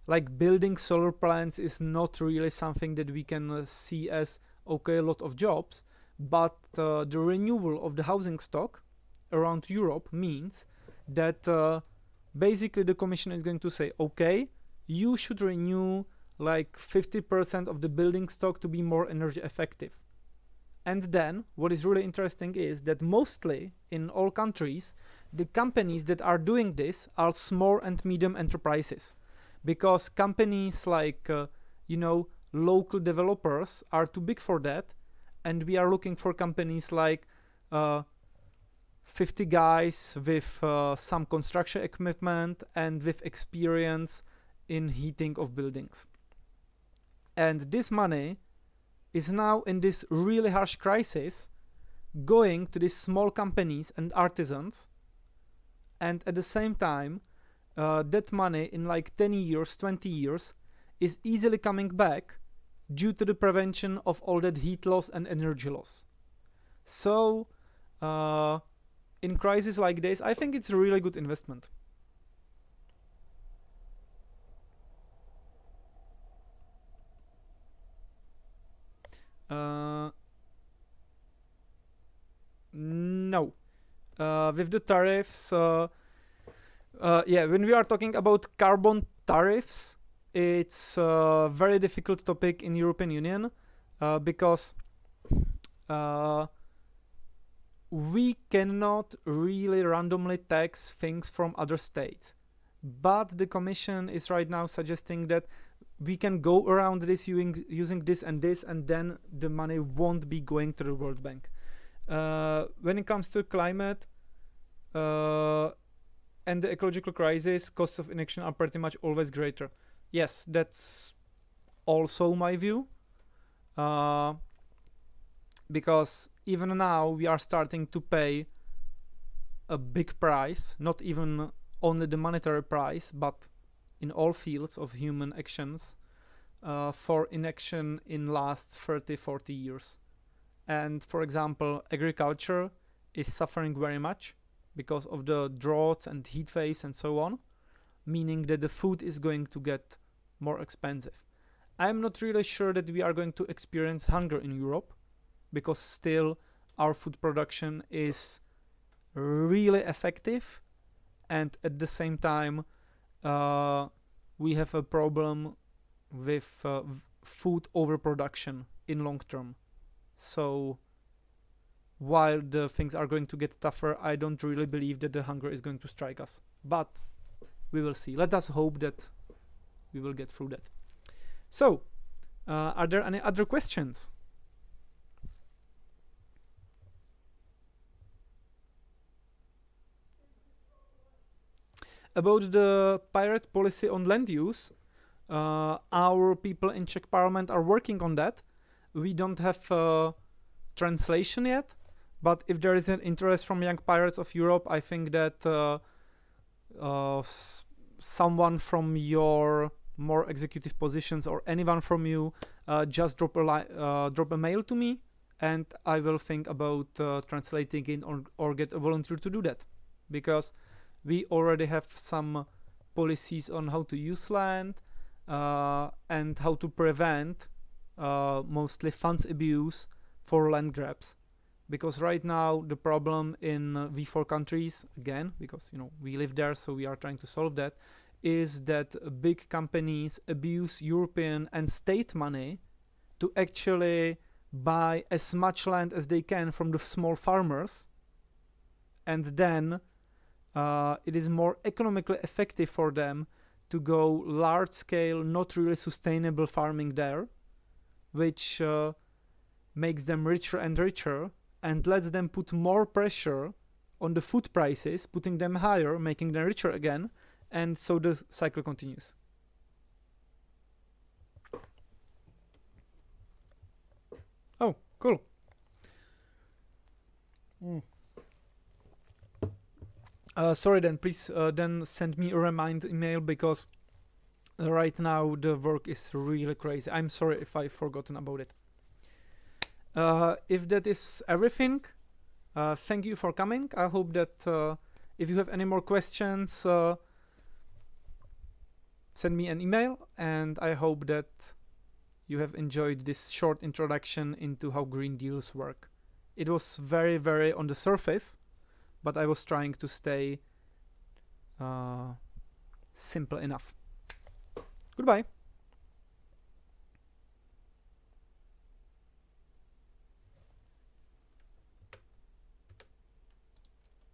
B: like building solar plants is not really something that we can see as, okay, a lot of jobs, but the renewal of the housing stock around Europe means that basically the Commission is going to say, okay, you should renew like 50% of the building stock to be more energy effective. And then what is really interesting is that mostly in all countries, the companies that are doing this are small and medium enterprises, because companies like local developers are too big for that, and we are looking for companies like 50 guys with some construction equipment and with experience in heating of buildings. And this money is now, in this really harsh crisis, going to these small companies and artisans, and at the same time that money in like 10 years, 20 years is easily coming back due to the prevention of all that heat loss and energy loss. So in crisis like this, I think it's a really good investment. No. With the tariffs, yeah, when we are talking about carbon tariffs, it's a very difficult topic in European Union because we cannot really randomly tax things from other states. But the Commission is right now suggesting that we can go around this using this, and then the money won't be going to the World Bank. When it comes to climate and the ecological crisis, costs of inaction are pretty much always greater. Yes, that's also my view. Because even now we are starting to pay a big price, not even only the monetary price, but in all fields of human actions for inaction in last 30-40 years. And for example, agriculture is suffering very much because of the droughts and heat waves and so on, meaning that the food is going to get more expensive. I'm not really sure that we are going to experience hunger in Europe, because still our food production is really effective, and at the same time we have a problem with food overproduction in long term. So while the things are going to get tougher, I don't really believe that the hunger is going to strike us, but we will see. Let us hope that we will get through that. So, are there any other questions? About the pirate policy on land use, our people in Czech Parliament are working on that. We don't have translation yet, but if there is an interest from young pirates of Europe, I think that someone from your more executive positions or anyone from you just drop a mail to me, and I will think about translating it or get a volunteer to do that, because we already have some policies on how to use land and how to prevent mostly funds abuse for land grabs. Because right now the problem in V4 countries, again, because we live there, so we are trying to solve that, is that big companies abuse European and state money to actually buy as much land as they can from the small farmers, and then it is more economically effective for them to go large scale, not really sustainable farming there, which makes them richer and richer and lets them put more pressure on the food prices, putting them higher, making them richer again, and so the cycle continues. Oh, cool. Sorry then, please then send me a remind email, because right now the work is really crazy. I'm sorry if I've forgotten about it. If that is everything, thank you for coming. I hope that if you have any more questions, send me an email, and I hope that you have enjoyed this short introduction into how green deals work. It was very, very on the surface, but I was trying to stay simple enough. Goodbye.